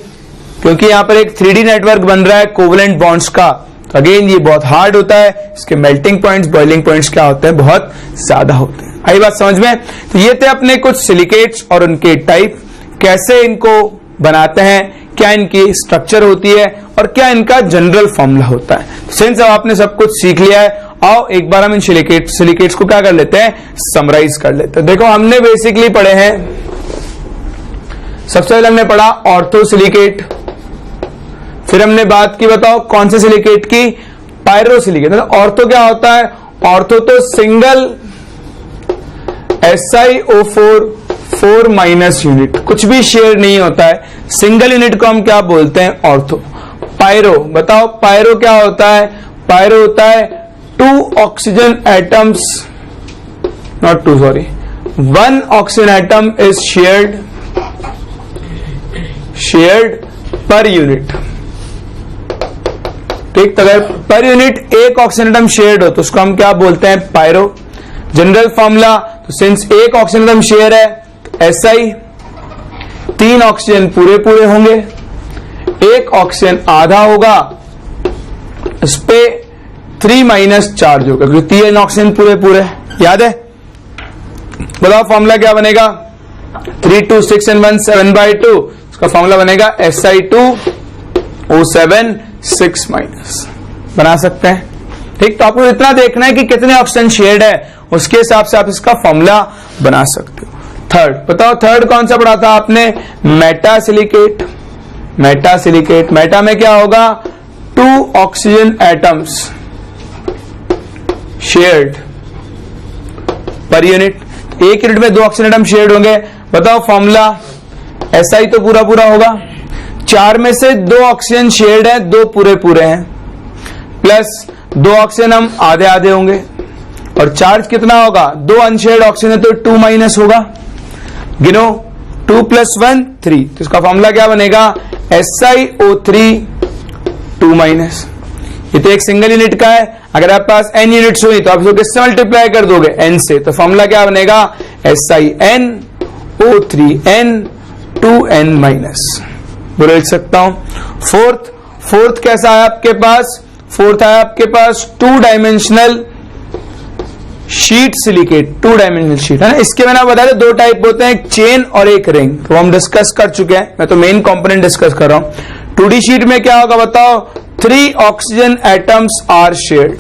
क्योंकि यहां पर एक 3D नेटवर्क बन रहा है कोवलेंट बॉन्ड्स का। तो अगेन ये बहुत हार्ड होता है, इसके मेल्टिंग पॉइंट्स, बॉइलिंग पॉइंट्स क्या होते हैं, बहुत ज्यादा होते हैं। आई बात समझ में? तो ये थे अपने कुछ सिलिकेट्स और उनके टाइप, कैसे इनको बनाते हैं, क्या इनकी स्ट्रक्चर होती है और क्या इनका जनरल फॉर्मूला होता है। सिंस अब आपने सब कुछ सीख लिया है, आओ एक बार हम इन सिलिकेट्स को क्या कर लेते हैं, समराइज कर लेते हैं। देखो हमने बेसिकली पढ़े हैं, सबसे पहले हमने पढ़ा ऑर्थो सिलिकेट, फिर हमने बात की, बताओ कौन से सिलिकेट की, पायरो सिलिकेट। ऑर्थो क्या होता है, ऑर्थो तो सिंगल SiO4 4 माइनस यूनिट, कुछ भी शेयर नहीं होता है, सिंगल यूनिट को हम क्या बोलते हैं, ऑर्थो। पायरो, बताओ पायरो क्या होता है, पायरो होता है 2 oxygen atoms, not 2 sorry, 1 oxygen atom is shared per unit. ठीक, तो अगर पर यूनिट एक ऑक्सीजन एटम शेयर्ड हो तो उसको हम क्या बोलते हैं, पायरो। जनरल फॉर्मूला, तो सिंस एक ऑक्सीजन एटम शेयर है तो SI 3 ऑक्सीजन पूरे होंगे, एक ऑक्सीजन आधा होगा, इस पे 3 माइनस चार्ज होगा क्योंकि 3 ऑक्सीजन पूरे। याद है? बताओ फॉर्मूला क्या बनेगा, 3 2 6 and 1 7/2, उसका फॉर्मूला बनेगा Si2O7 6 माइनस, बना सकते हैं। ठीक, तो आपको इतना देखना है कि कितने ऑक्सीजन शेयर्ड है, उसके हिसाब से आप इसका फॉर्मूला बना सकते हो। थर्ड, बताओ थर्ड कौन सा पढ़ा था आपने, मेटा सिलिकेट। मेटा में क्या होगा, 2 oxygen atoms shared per unit, एक यूनिट में 2 ऑक्सीजन एटम शेयर्ड होंगे। बताओ फॉर्मूला, SI तो पूरा होगा, 4 में से 2 ऑक्सीजन शेयर्ड है, 2 पूरे हैं, प्लस 2 ऑक्सीजन हम आधे होंगे, और चार्ज कितना होगा, 2 अनशेयर्ड ऑक्सीजन है तो 2 माइनस होगा। गिनो, 2 + 1 3, तो इसका फॉर्मूला क्या बनेगा, SiO3 2 माइनस। ये तो एक सिंगल यूनिट का है, अगर आपके पास n यूनिट्स हुई तो आप इसको किससे मल्टीप्लाई कर दोगे, n से, तो फॉर्मूला क्या बनेगा, SiNO3n 2n माइनस, बोल लिख सकता हूं। फोर्थ कैसा है आपके पास, फोर्थ है आपके पास 2 dimensional sheet silicate, 2 dimensional sheet है ना। इसके मैंने बताया 2 टाइप होते हैं, एक चेन और एक रिंग, तो हम डिस्कस कर चुके हैं, मैं तो मेन कंपोनेंट डिस्कस कर रहा हूं। 2D शीट में क्या होगा बताओ, 3 ऑक्सीजन एटम्स आर शेयर्ड।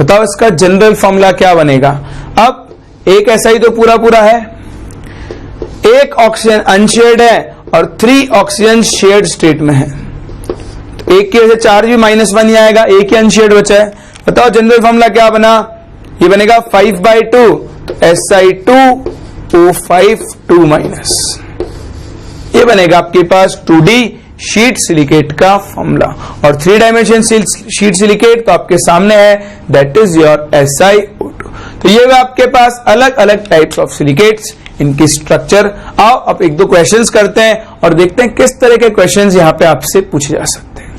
बताओ इसका जनरल फॉर्मूला क्या बनेगा। अब एक SI तो पूरा है, एक ऑक्सीजन अनशेयर्ड है और 3 ऑक्सीजन शेयर्ड स्टेट में है, तो एक की वजह से चार्ज भी -1 ही आएगा, एक ही अनशेयर्ड बचा है। बताओ जनरल फॉर्मूला क्या बना, ये बनेगा 5/2, Si2O5 2 माइनस, ये बनेगा आपके पास 2D शीट सिलिकेट का फॉर्मूला। और 3 डायमेंशन शीट सिलिकेट तो आपके सामने है, दैट इज योर SiO2। तो ये आपके पास अलग अलग टाइप्स ऑफ सिलिकेट्स, इनकी स्ट्रक्चर। आओ अब 1-2 क्वेश्चंस करते हैं और देखते हैं किस तरह के क्वेश्चंस यहां पे आपसे पूछे जा सकते हैं।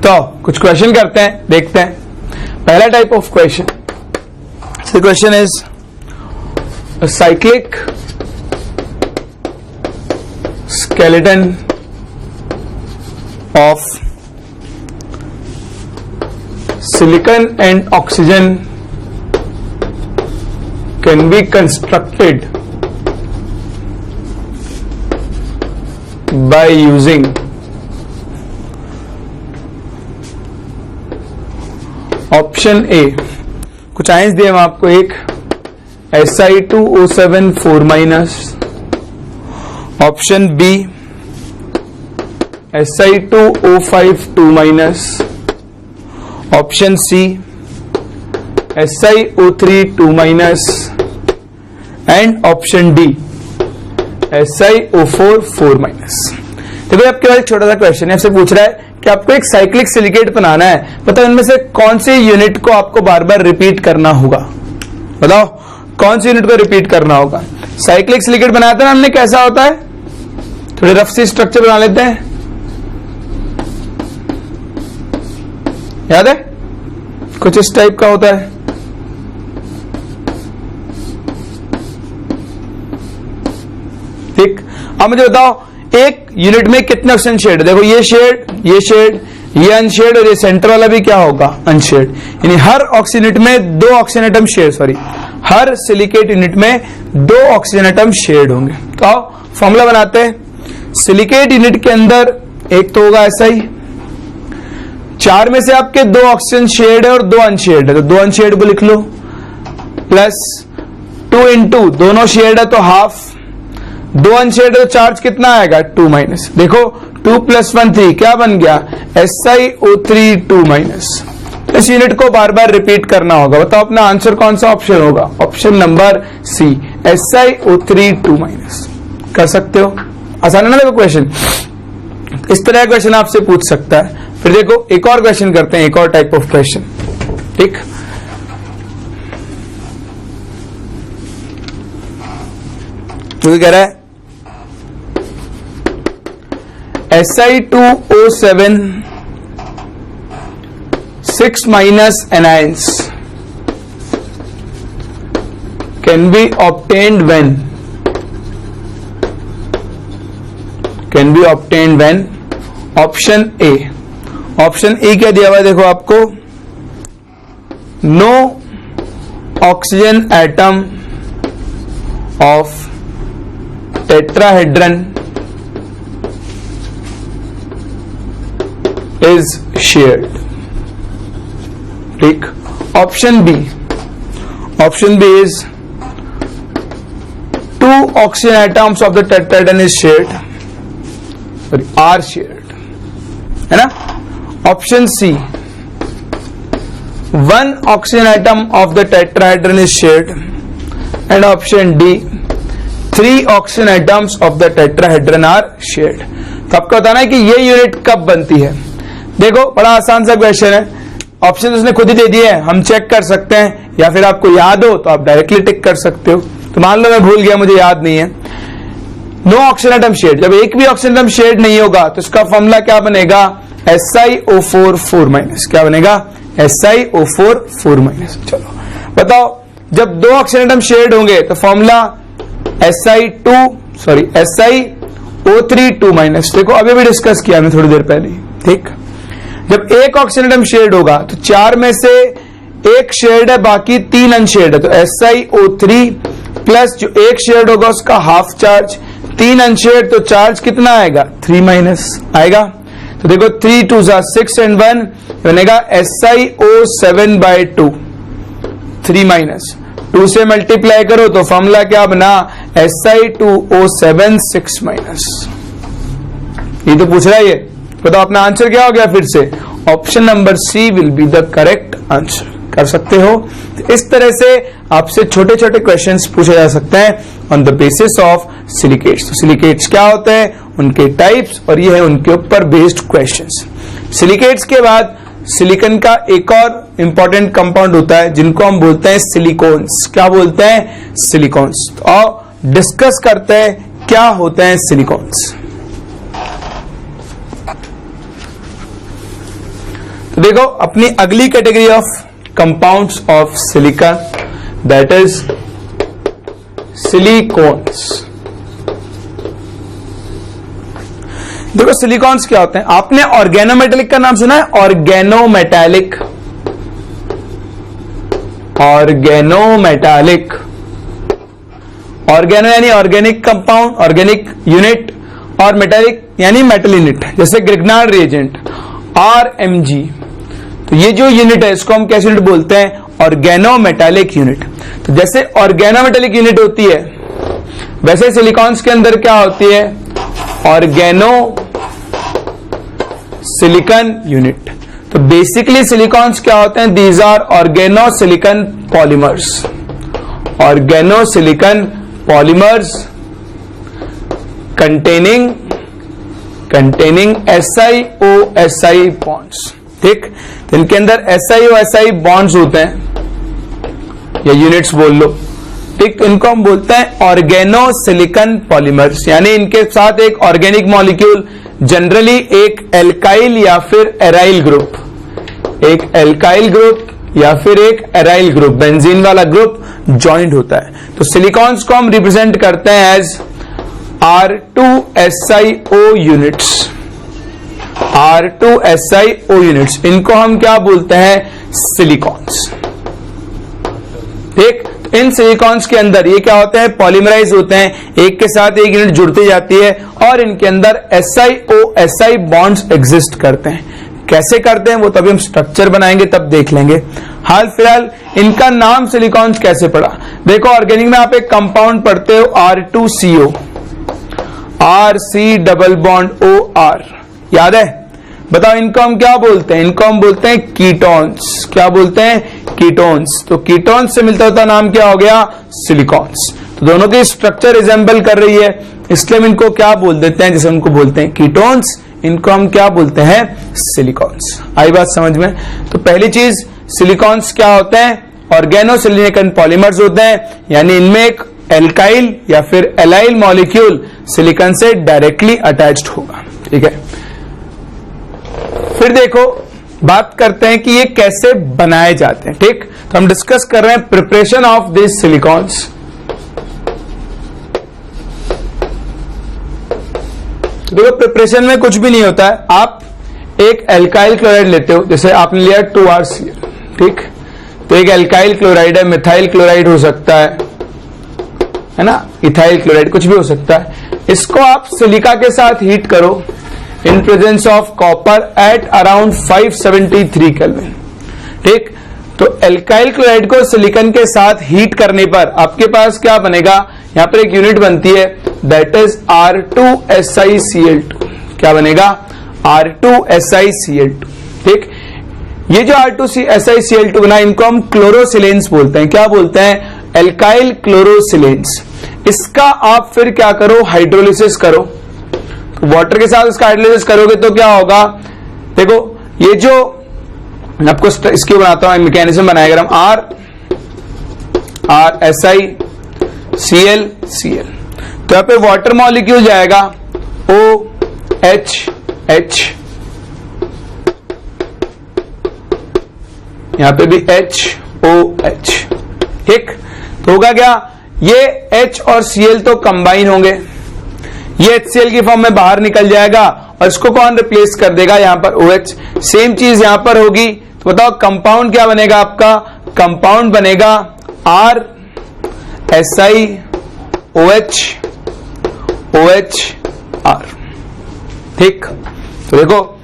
तो कुछ क्वेश्चन करते हैं, देखते हैं। पहला type of question, the question is a cyclic skeleton of silicon and oxygen can be constructed by using option A, कुछ आंसर दिए हम आपको, एक Si2O7 4 minus, option B Si2O5 2 minus, option C SiO3 2 minus, and option D SiO4 4 minus. देखो आपके पास एक छोटा सा क्वेश्चन है, आपसे पूछ रहा है कि आपको एक साइक्लिक सिलिकेट बनाना है, बताओ इनमें से कौन सी यूनिट को आपको बार बार रिपीट करना होगा, बताओ कौन सी यूनिट को रिपीट करना होगा। साइक्लिक सिलिकेट बनाते हैं हमने, कैसा होता है, थोड़े रफ सी स्ट्रक्चर बना लेते हैं, याद है कुछ इस टाइप का होता है। ठीक, अब मुझे बताओ एक यूनिट में कितने ऑक्सीजन शेड, देखो ये शेड, ये अनशेड और ये सेंटर वाला भी क्या होगा, अनशेड। यानी हर ऑक्सीजन यूनिट में 2 ऑक्सीजन एटम शेड, हर सिलिकेट यूनिट में 2 ऑक्सीजन एटम शेड होंगे। तो आओ फॉर्मूला बनाते हैं। सिलिकेट यूनिट के अंदर एक तो होगा ऐसा ही, 4 में से आपके 2 ऑक्सीजन शेड है और 2 अनशेड है, तो 2 अनशेड को लिख लो, प्लस 2 इंटू दोनों शेड है तो हाफ, 2 अनशेड है तो चार्ज कितना आएगा 2 माइनस। देखो 2 + 1 3 क्या बन गया, SiO3 2 माइनस। इस यूनिट को बार बार रिपीट करना होगा। बताओ अपना आंसर कौन सा ऑप्शन होगा, ऑप्शन नंबर सी, SiO3 2 माइनस। कर सकते हो, आसान है ना। देखो क्वेश्चन इस तरह का क्वेश्चन आपसे पूछ सकता है। फिर देखो एक और क्वेश्चन करते हैं, एक और टाइप ऑफ क्वेश्चन। ठीक, तो कह रहा है Si2O7 6 minus anions can be obtained when option A, option A क्या दिया हुआ है देखो आपको, no oxygen atom of tetrahedron is shared। ठीक, option B is 2 oxygen atoms of the tetrahedron is shared, sorry are shared, है ना। Option C 1 oxygen atom of the tetrahedron is shared, and option D 3 oxygen atoms of the tetrahedron are shared। तो आपको बताना है कि ये unit कब बनती है। देखो बड़ा आसान सा क्वेश्चन है, ऑप्शन उसने खुद ही दे दिए हैं, हम चेक कर सकते हैं, या फिर आपको याद हो तो आप डायरेक्टली टिक कर सकते हो। तो मान लो मैं भूल गया, मुझे याद नहीं है। नो ऑक्सीजन एटम शेड, जब एक भी ऑक्सीजन एटम शेड नहीं होगा तो इसका फॉर्मूला क्या बनेगा, SiO4 4 माइनस। क्या बनेगा, SiO4 4 माइनस। चलो बताओ, जब 2 ऑक्सीजन एटम शेड होंगे तो फॉर्मूला SiO3 2 माइनस। देखो अभी भी डिस्कस किया हमने थोड़ी देर पहले। ठीक, जब एक ऑक्सीजन एटम शेड होगा तो 4 में से 1 शेड है, बाकी 3 अनशेड है, तो SiO3 प्लस जो 1 शेड होगा उसका हाफ चार्ज, 3 अनशेड तो चार्ज कितना आएगा 3 माइनस आएगा। तो देखो 3 2 6 and 1 बनेगा SiO7/2 3 माइनस, 2 से मल्टीप्लाई करो तो फॉर्मूला क्या बना, Si2O7 6 माइनस। ये तो पूछ रहा है ये, बताओ अपना आंसर क्या हो गया। फिर से option number C will be the correct answer. कर सकते हो, तो इस तरह से आपसे छोटे छोटे क्वेश्चंस पूछे जा सकते हैं on the basis of silicates. तो सिलिकेट्स क्या होते हैं, उनके टाइप्स, और ये है उनके ऊपर बेस्ड क्वेश्चंस। सिलिकेट्स के बाद सिलिकॉन का एक और इंपॉर्टेंट कंपाउंड होता है जिनको हम बोलते हैं सिलिकॉन्स। क्या बोलते हैं, सिलिकॉन्स। तो आओ डिस्कस करते हैं क्या होते हैं सिलिकॉन्स। तो देखो अपनी अगली category of compounds of silicon, that is silicones. देखो सिलिकॉन्स क्या होते हैं, आपने ऑर्गेनोमेटेलिक का नाम सुना है, ऑर्गेनोमेटालिक, ऑर्गेनोमेटालिक, ऑर्गेनो यानी ऑर्गेनिक कंपाउंड, ऑर्गेनिक यूनिट, और मेटालिक यानी मेटल यूनिट, जैसे ग्रिग्नार्ड रिएजेंट RMG। तो ये जो यूनिट है इसको हम कैसे यूनिट बोलते हैं, ऑर्गेनोमेटालिक यूनिट। तो जैसे ऑर्गेनोमेटालिक यूनिट होती है वैसे सिलिकॉन्स के अंदर क्या होती है, ऑर्गेनो सिलिकॉन यूनिट। तो बेसिकली सिलिकॉन्स क्या होते हैं, these are organo silicon polymers, organo silicon polymers containing containing SiO-Si bonds. ठीक, तो इनके अंदर SiO-Si बॉन्ड्स होते हैं या यूनिट्स बोल लो। ठीक, इनको हम बोलते हैं ऑर्गेनो सिलिकॉन पॉलीमर्स, यानी इनके साथ एक ऑर्गेनिक मॉलिक्यूल, जनरली एक एल्काइल या फिर एराइल ग्रुप, एक एल्काइल ग्रुप या फिर एक एराइल ग्रुप, बेंजीन वाला ग्रुप ज्वाइंट होता है। तो सिलिकॉन्स को हम रिप्रेजेंट करते हैं as R2SiO units, R2SiO units, इनको हम क्या बोलते हैं? सिलिकॉन्स। ठीक, इन सिलिकॉन्स के अंदर ये क्या होते हैं? पॉलीमराइज होते हैं, एक के साथ एक यूनिट जुड़ती जाती है और इनके अंदर SiO-Si बॉन्ड्स एग्जिस्ट करते हैं। कैसे करते हैं वो तभी हम स्ट्रक्चर बनाएंगे तब देख लेंगे। हाल फिलहाल इनका नाम सिलिकॉन्स कैसे पड़ा? देखो, ऑर्गेनिक में आप एक कंपाउंड पढ़ते हो R2CO, RC double bond OR, याद है? बताओ इनको हम क्या बोलते हैं? इनको हम बोलते हैं कीटोन्स। क्या बोलते हैं? कीटोन्स। तो कीटोन्स से मिलता होता नाम क्या हो गया? सिलिकॉन्स। तो दोनों की स्ट्रक्चर रिजेंबल कर रही है, इसलिए हम इनको क्या बोल देते हैं? जैसे उनको बोलते हैं कीटोन्स, इनको हम क्या बोलते हैं? सिलिकॉन्स। आई बात समझ में? तो पहली चीज, सिलिकॉन्स क्या होते हैं? ऑर्गेनो सिलिकॉन पॉलीमर्स होते हैं, यानी इनमें एक एल्काइल या फिर एलाइल मॉलिक्यूल सिलिकॉन से डायरेक्टली अटैच्ड होगा। ठीक है, फिर देखो बात करते हैं कि ये कैसे बनाए जाते हैं। ठीक, तो हम डिस्कस कर रहे हैं प्रिपरेशन ऑफ दिस सिलिकॉन्स। देखो, प्रिपरेशन में कुछ भी नहीं होता है। आप एक एल्काइल क्लोराइड लेते हो, जैसे आपने लिया 2RCl, ठीक, तो एक एल्काइल क्लोराइड है, मिथाइल क्लोराइड हो सकता है ना, इथाइल क्लोराइड, कुछ भी हो सकता है। इसको आप सिलिका के साथ हीट करो in presence of copper at around 573 kelvin. ठीक, तो एल्काइल क्लोराइड को सिलिकॉन के साथ हीट करने पर आपके पास क्या बनेगा? यहां पर एक यूनिट बनती है, दैट इज R2SiCl2। क्या बनेगा? R2SiCl2। ठीक, ये जो R2SiCl2 बना, इनको हम क्लोरोसिलेंस बोलते हैं। क्या बोलते हैं? एल्काइल क्लोरोसिलेंस। इसका आप फिर क्या करो? हाइड्रोलिसिस करो। वाटर के साथ इसका हाइड्रोलिसिस करोगे तो क्या होगा? देखो, ये जो आपको इसकी बनाता हूं मैकेनिज्म बनाएगा, हम RSiCl, तो यहां पे वाटर मॉलिक्यूल जाएगा OH, यहां पे भी HOH। ठीक, तो होगा क्या? ये H और Cl तो कंबाइन होंगे, ये HCl की फॉर्म में बाहर निकल जाएगा और इसको कौन रिप्लेस कर देगा? यहां पर OH। सेम चीज यहां पर होगी, तो बताओ कंपाउंड क्या बनेगा आपका? कंपाउंड बनेगा RSiOH, ठीक, तो देखो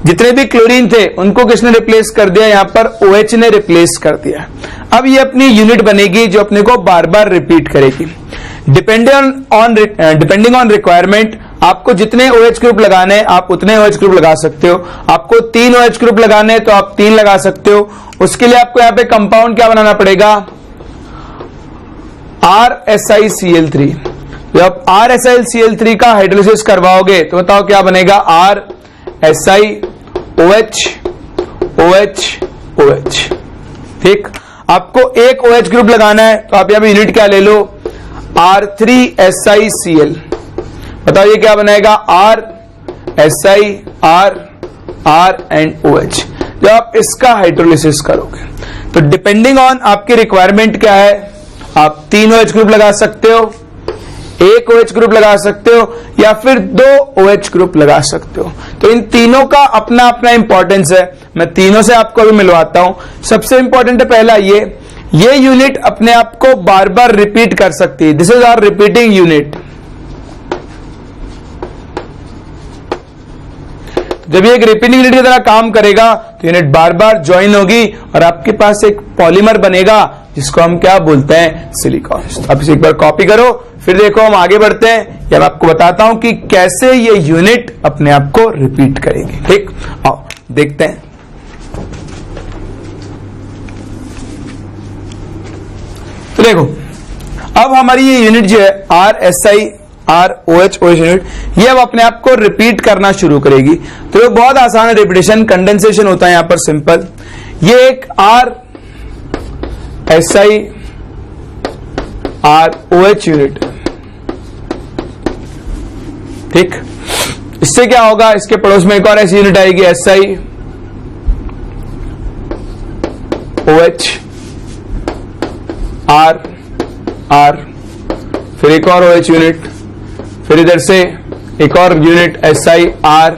जितने भी क्लोरीन थे उनको किसने रिप्लेस कर दिया? यहां पर OH ने रिप्लेस कर दिया। अब ये अपनी यूनिट बनेगी जो अपने को बार बार रिपीट करेगी। डिपेंडिंग ऑन रिक्वायरमेंट, आपको जितने OH ग्रुप लगाने हैं आप उतने OH ग्रुप लगा सकते हो। आपको 3 OH ग्रुप लगाने हैं तो आप 3 लगा सकते हो। उसके लिए आपको यहां पे कंपाउंड क्या बनाना पड़ेगा? RSiCl3। जब RSiCl3 का हाइड्रोलिसिस करवाओगे तो बताओ क्या बनेगा? RSiOH। ठीक, आपको एक OH ग्रुप लगाना है तो आप यहां पे यूनिट क्या ले लो? R3SiCl। बताओ ये क्या बनाएगा? RSi, R and OH। जब आप इसका हाइड्रोलिसिस करोगे तो डिपेंडिंग ऑन आपकी रिक्वायरमेंट क्या है, आप 3 OH ग्रुप लगा सकते हो, 1 OH ग्रुप लगा सकते हो या फिर 2 OH ग्रुप लगा सकते हो। तो इन तीनों का अपना अपना इंपॉर्टेंस है। मैं तीनों से आपको अभी मिलवाता हूं। सबसे इंपॉर्टेंट है पहला ये यूनिट अपने आप को बार बार रिपीट कर सकती है। This is our repeating unit. जब ये एक रिपीटिंग यूनिट की तरह काम करेगा तो यूनिट बार बार ज्वाइन होगी और आपके पास एक पॉलीमर बनेगा जिसको हम क्या बोलते हैं? सिलिकॉन। आप इसे एक बार कॉपी करो, फिर देखो हम आगे बढ़ते हैं। जब आपको बताता हूं कि कैसे ये यूनिट अपने आप को रिपीट करेगी। ठीक, आओ देखते हैं। तो देखो, अब हमारी ये यूनिट जो है ROH OH यूनिट, ये अब अपने आप को रिपीट करना शुरू करेगी। तो ये बहुत आसान है रिपीटेशन, कंडेंसेशन होता है यहां पर सिंपल। ये एक SI ROH यूनिट, ठीक। इससे क्या होगा, इसके पड़ोस में एक और ऐसी यूनिट आएगी SI OH R, फिर एक और OH यूनिट, फिर इधर से एक और यूनिट SI R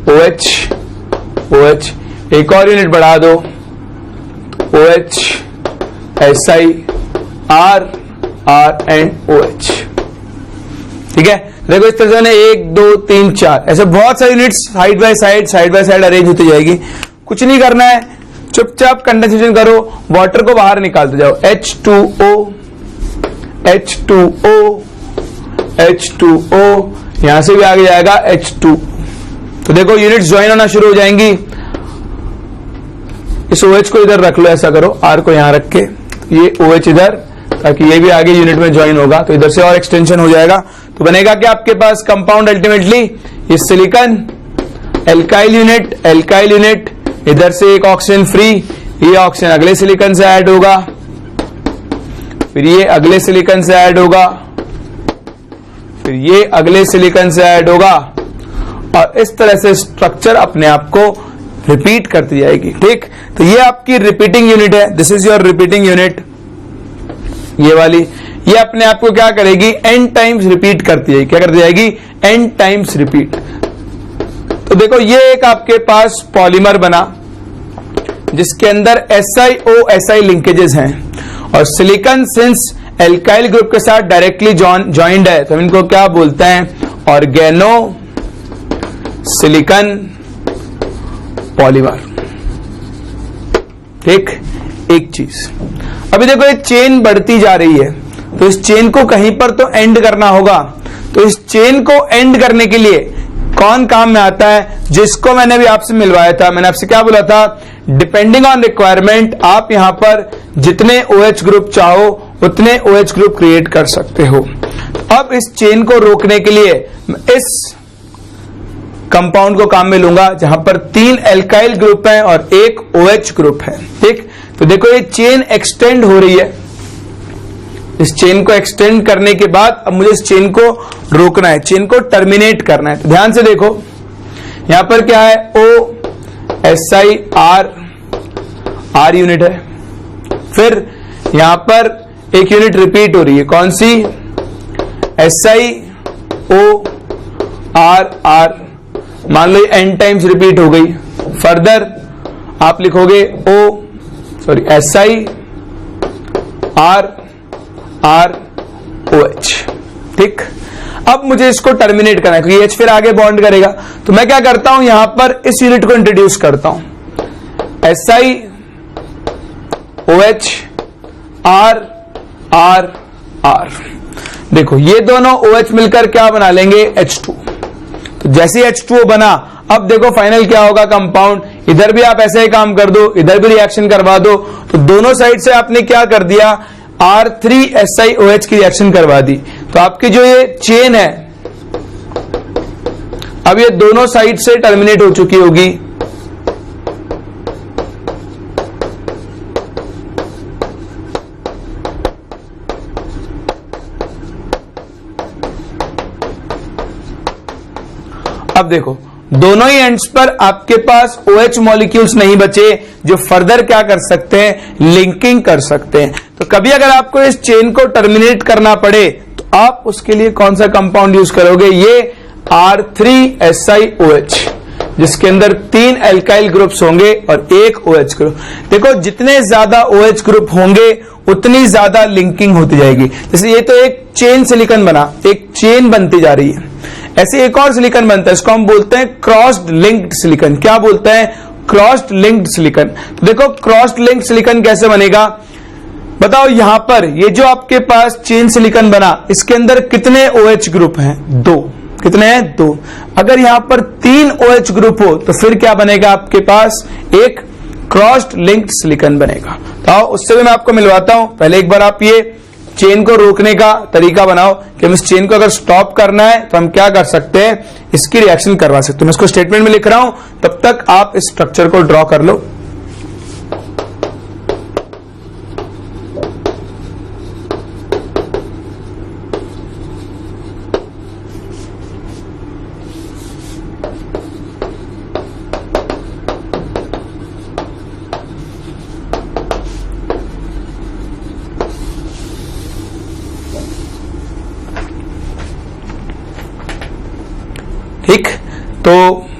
OH, एक और यूनिट बढ़ा दो OH SI R and OH, ठीक है। देखो इस तरह से 1 2 3 4 ऐसे बहुत सारी units side by side arrange होती जाएगी। कुछ नहीं करना है, चुपचाप कंडेंसेशन करो, वाटर को बाहर निकालते जाओ। H2O, यहां से भी आगे जाएगा H2। तो देखो यूनिट्स ज्वाइन होना शुरू हो जाएंगी। इस OH को इधर रख लो, ऐसा करो, R को यहां रख के, ये OH इधर, ताकि ये भी आगे यूनिट में ज्वाइन होगा, तो इधर से और एक्सटेंशन हो जाएगा। तो बनेगा कि आपके पास कंपाउंड अल्टीमेटली ये सिलिकॉन एल्काइल यूनिट, इधर से एक ऑक्सीजन फ्री, ये ऑक्सीजन अगले सिलिकॉन से ऐड होगा, फिर ये अगले सिलिकॉन से ऐड होगा, फिर ये अगले सिलिकॉन से ऐड होगा, और इस तरह से स्ट्रक्चर अपने आप को रिपीट करती जाएगी, ठीक। तो ये आपकी रिपीटिंग यूनिट है, this is your repeating unit, ये वाली, ये अपने आप को क्या करेगी, n टाइम्स रिपीट करती जाएगी। क्या करती जाएगी, n टाइम्स रिपीट। तो देखो ये एक आपके पास पॉलीमर बना जिसके अंदर SiO लिंकेजेस हैं, और सिलिकॉन सिंस एल्काइल ग्रुप के साथ डायरेक्टली ज्वाइंड है, तो हम इनको क्या बोलते हैं, ऑर्गेनो सिलिकॉन पॉलीमर, ठीक। एक चीज, अभी देखो ये चेन बढ़ती जा रही है, तो इस चेन को कहीं पर तो एंड करना होगा। तो इस चेन को एंड करने के लिए कौन काम में आता है, जिसको मैंने भी आपसे मिलवाया था। मैंने आपसे क्या बोला था, डिपेंडिंग ऑन रिक्वायरमेंट आप यहां पर जितने OH ग्रुप चाहो उतने OH ग्रुप क्रिएट कर सकते हो। अब इस चेन को रोकने के लिए इस कंपाउंड को काम में लूंगा जहां पर 3 एल्काइल ग्रुप हैं और 1 OH ग्रुप है, ठीक। तो देखो ये चेन एक्सटेंड हो रही है, इस चेन को एक्सटेंड करने के बाद अब मुझे इस चेन को रोकना है, चेन को टर्मिनेट करना है। तो ध्यान से देखो यहां पर क्या है, OSI R यूनिट है, फिर यहां पर एक यूनिट रिपीट हो रही है, कौन सी, SiO R, मान लो n टाइम्स रिपीट हो गई। फर्दर आप लिखोगे SI R OH, ठीक। अब मुझे इसको टर्मिनेट करना है क्योंकि H फिर आगे बॉन्ड करेगा, तो मैं क्या करता हूं, यहां पर इस यूनिट को इंट्रोड्यूस करता हूं, SI OH R। देखो ये दोनों OH मिलकर क्या बना लेंगे, H2। तो जैसे H2O बना, अब देखो फाइनल क्या होगा कंपाउंड, इधर भी आप ऐसे ही काम कर दो, इधर भी रिएक्शन करवा दो, तो दोनों साइड से आपने क्या कर दिया, R3SiOH की रिएक्शन करवा दी। तो आपकी जो ये चेन है अब ये दोनों साइड से टर्मिनेट हो चुकी होगी। अब देखो दोनों ही एंड्स पर आपके पास OH मॉलिक्यूल्स नहीं बचे जो फर्दर क्या कर सकते हैं, लिंकिंग कर सकते हैं। तो कभी अगर आपको इस चेन को टर्मिनेट करना पड़े तो आप उसके लिए कौन सा कंपाउंड यूज करोगे, ये R3SiOH, जिसके अंदर 3 एल्काइल ग्रुप्स होंगे और 1 OH ग्रुप। देखो जितने ज्यादा OH ग्रुप होंगे उतनी ज्यादा लिंकिंग होती जाएगी। जैसे ये तो एक चेन सिलिकॉन बना, एक चेन बनती जा रही है, ऐसे एक और सिलिकॉन बनता है, इसको हम बोलते हैं क्रॉस्ड लिंक्ड सिलिकॉन। क्या बोलते हैं, क्रॉस्ड लिंक्ड सिलिकॉन। तो देखो क्रॉस्ड लिंक्ड सिलिकॉन कैसे बनेगा, बताओ। यहां पर ये जो आपके पास चेन सिलिकॉन बना, इसके अंदर कितने OH ग्रुप हैं, 2। कितने हैं, 2। अगर यहां पर 3 OH ग्रुप हो तो फिर क्या बनेगा आपके पास, एक क्रॉस्ड लिंक्ड सिलिकॉन बनेगा। तो उससे भी मैं आपको मिलवाता हूं। पहले एक बार आप ये चेन को रोकने का तरीका बनाओ कि हम इस चेन को अगर स्टॉप करना है तो हम क्या कर सकते हैं, इसकी रिएक्शन करवा सकते हैं। मैं इसको स्टेटमेंट में लिख रहा हूं, तब तक आप इस स्ट्रक्चर को ड्रॉ कर लो। ठीक, तो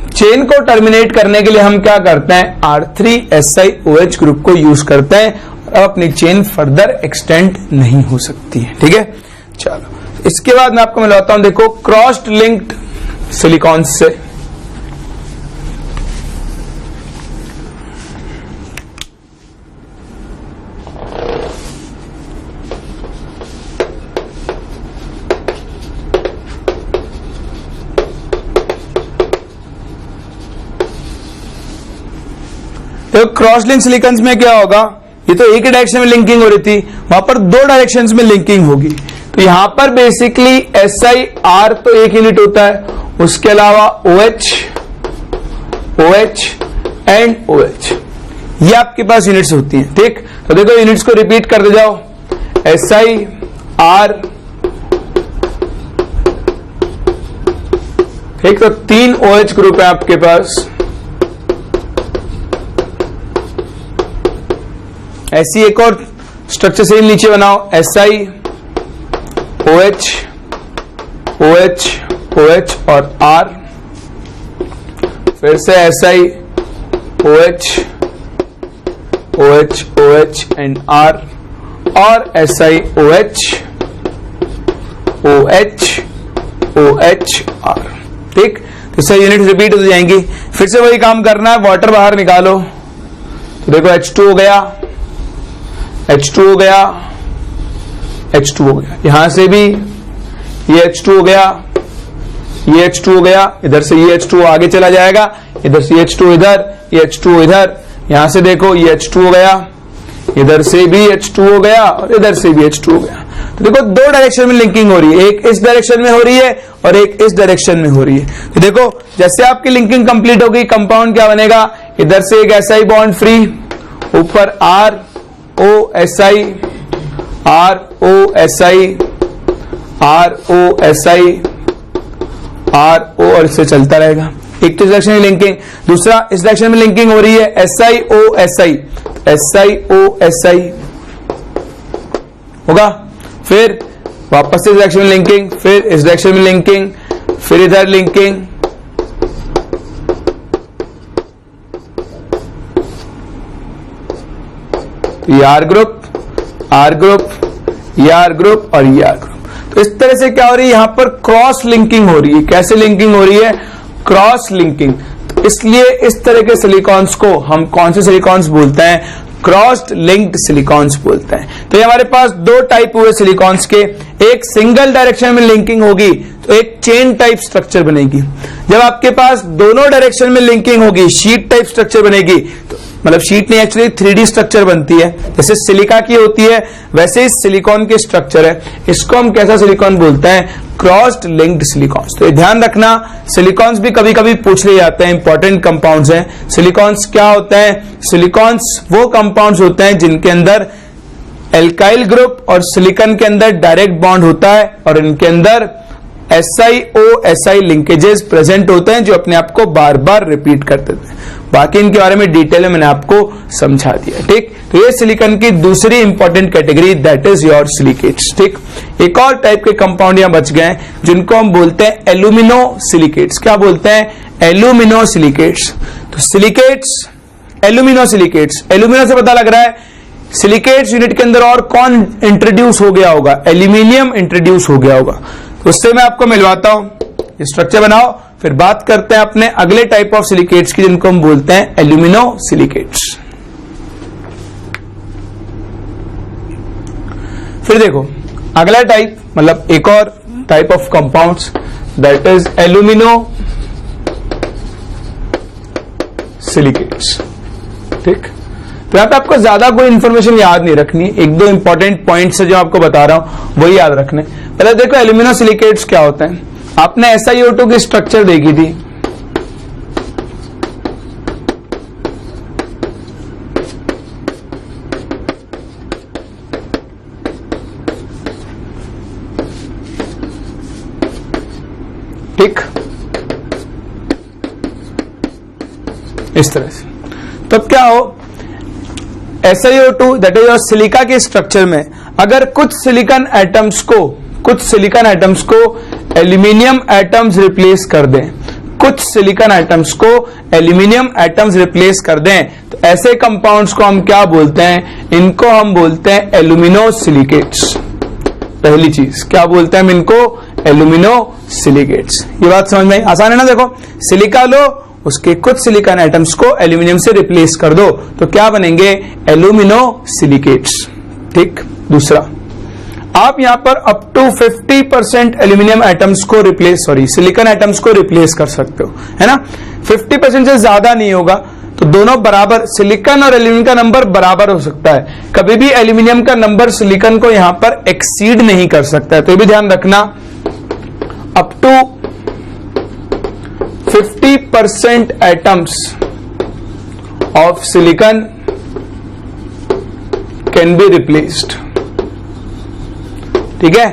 चेन को टर्मिनेट करने के लिए हम क्या करते हैं, R3SiOH ग्रुप को यूज करते हैं और अपनी चेन फर्दर एक्सटेंड नहीं हो सकती है। ठीक है, चलो इसके बाद मैं आपको मिलवाता हूं, देखो क्रॉस्ड लिंक्ड सिलिकॉन से। तो क्रॉस लिंक सिलिकॉन्स में क्या होगा, ये तो एक ही डायरेक्शन में लिंकिंग हो रही थी, वहां पर दो डायरेक्शंस में लिंकिंग होगी। तो यहां पर बेसिकली SiR तो एक यूनिट होता है, उसके अलावा OH, OH एंड OH ये आपके पास यूनिट्स होती हैं। ठीक, तो देखो यूनिट्स को रिपीट कर दे जाओ, SiR। ठीक, तो 3 OH ग्रुप है आपके पास। ऐसी एक और स्ट्रक्चर से नीचे बनाओ, SiOH, OH, OH और R। फिर से SiOH, OH, OH and R और SiOH, OH, OH, R। ठीक, तो सही यूनिट रिपीट हो जाएंगी। फिर से वही काम करना है, वाटर बाहर निकालो। तो देखो H2 हो गया, H2 हो गया, H2 हो गया, यहां से भी ये H2 हो गया, ये H2 हो गया, इधर से ये H2 आगे चला जाएगा, इधर से ये H2 इधर, ये H2 इधर, यहां से देखो ये H2 हो गया, इधर से भी H2 हो गया और इधर से भी H2 हो गया। तो देखो दो डायरेक्शन में लिंकिंग हो रही है, एक इस डायरेक्शन में हो रही है और एक इस डायरेक्शन में हो रही है। तो देखो जैसे आपकी लिंकिंग कंप्लीट होगी, कंपाउंड क्या बनेगा, इधर से एक SI बॉन्ड फ्री, ऊपर ROSI, ROSI, ROSI, RO और इससे चलता रहेगा। एक तो इस डायरेक्शन में लिंकिंग, दूसरा इस डायरेक्शन में लिंकिंग हो रही है, SiOSI, SiOSI होगा। फिर वापस इस डायरेक्शन में लिंकिंग, फिर इस डायरेक्शन में लिंकिंग, फिर इधर लिंकिंग, ये R ग्रुप, R ग्रुप, ये R ग्रुप और ये R ग्रुप। तो इस तरह से क्या हो रही है, यहां पर क्रॉस लिंकिंग हो रही है। कैसे लिंकिंग हो रही है, क्रॉस लिंकिंग। तो इसलिए इस तरह के सिलिकॉन्स को हम कौन से सिलिकॉन्स बोलते हैं, क्रॉस्ड लिंक्ड सिलिकॉन्स बोलते हैं। तो ये हमारे पास दो टाइप हुए सिलिकॉन्स के, एक सिंगल डायरेक्शन में लिंकिंग होगी तो एक चेन टाइप स्ट्रक्चर बनेगी। जब आपके पास दोनों डायरेक्शन में लिंकिंग होगी, शीट टाइप स्ट्रक्चर बनेगी। तो मतलब शीट नहीं, एक्चुअली 3D स्ट्रक्चर बनती है, जैसे सिलिका की होती है वैसे ही सिलिकॉन के स्ट्रक्चर है। इसको हम कैसा सिलिकॉन बोलते हैं, क्रॉस्ड लिंक्ड सिलिकॉन्स। तो ध्यान रखना, सिलिकॉन्स भी कभी कभी पूछ लिए जाते हैं, इंपॉर्टेंट कंपाउंड्स हैं। सिलिकॉन्स क्या होते हैं, सिलिकॉन्स वो कंपाउंड्स होते हैं जिनके अंदर एल्काइल ग्रुप और सिलिकॉन के अंदर डायरेक्ट बॉन्ड होता है और इनके अंदर SiO-Si लिंकेजेस प्रेजेंट होते हैं जो अपने आप को बार बार रिपीट करते थे। बाकी इनके बारे में डिटेल में मैंने आपको समझा दिया। ठीक, तो ये सिलिकॉन की दूसरी important category, that is your silicates. ठीक, एक और टाइप के कंपाउंड यहां बच गए जिनको हम बोलते हैं एल्यूमिनो सिलिकेट्स। क्या बोलते हैं, एल्यूमिनो सिलिकेट्स। तो सिलिकेट्स, एल्यूमिनो सिलिकेट्स, एल्यूमिनो से पता लग रहा है सिलिकेट्स यूनिट के अंदर और कौन इंट्रोड्यूस हो गया होगा, एल्यूमिनियम इंट्रोड्यूस हो गया होगा। उससे मैं आपको मिलवाता हूं, स्ट्रक्चर बनाओ, फिर बात करते हैं अपने अगले टाइप ऑफ सिलिकेट्स की जिनको हम बोलते हैं एल्यूमिनो सिलिकेट्स। फिर देखो अगला टाइप, मतलब एक और type of compounds, that is alumino silicates. ठीक, तो यहाँ पे आपको ज्यादा कोई इंफॉर्मेशन याद नहीं रखनी, एक दो इंपॉर्टेंट पॉइंट्स है जो आपको बता रहा हूं वही याद रखने। पहले देखो एल्यूमिनोसिलिकेट्स क्या होते हैं। आपने SiO2 की स्ट्रक्चर देखी थी, ठीक, इस तरह से। तो अब क्या हो, SiO2 दैट इज सिलिका के स्ट्रक्चर में अगर कुछ सिलिकॉन एटम्स को एल्यूमिनियम एटम्स रिप्लेस कर दें, कुछ सिलिकॉन एटम्स को एल्यूमिनियम एटम्स रिप्लेस कर दें, तो ऐसे कंपाउंड्स को हम क्या बोलते हैं, इनको हम बोलते हैं एल्यूमिनोसिलिकेट्स। पहली चीज क्या बोलते हैं हम इनको, एल्यूमिनोसिलिकेट्स। ये बात समझ में आसान है ना। देखो सिलिका लो, उसके कुछ सिलिकॉन एटम्स को एल्यूमिनियम से रिप्लेस कर दो तो क्या बनेंगे, एल्यूमिनोसिलिकेट्स। ठीक, दूसरा आप यहां पर अप टू 50% एल्यूमिनियम एटम्स को सिलिकॉन एटम्स को रिप्लेस कर सकते हो, है ना। 50% से ज्यादा नहीं होगा, तो दोनों बराबर, सिलिकॉन और एल्यूमिनियम का नंबर बराबर हो सकता है। कभी भी एल्यूमिनियम का नंबर सिलिकॉन को यहां पर एक्सीड नहीं कर सकता है, तो ये भी ध्यान रखना। Up to 50% atoms of silicon can be replaced, ठीक है।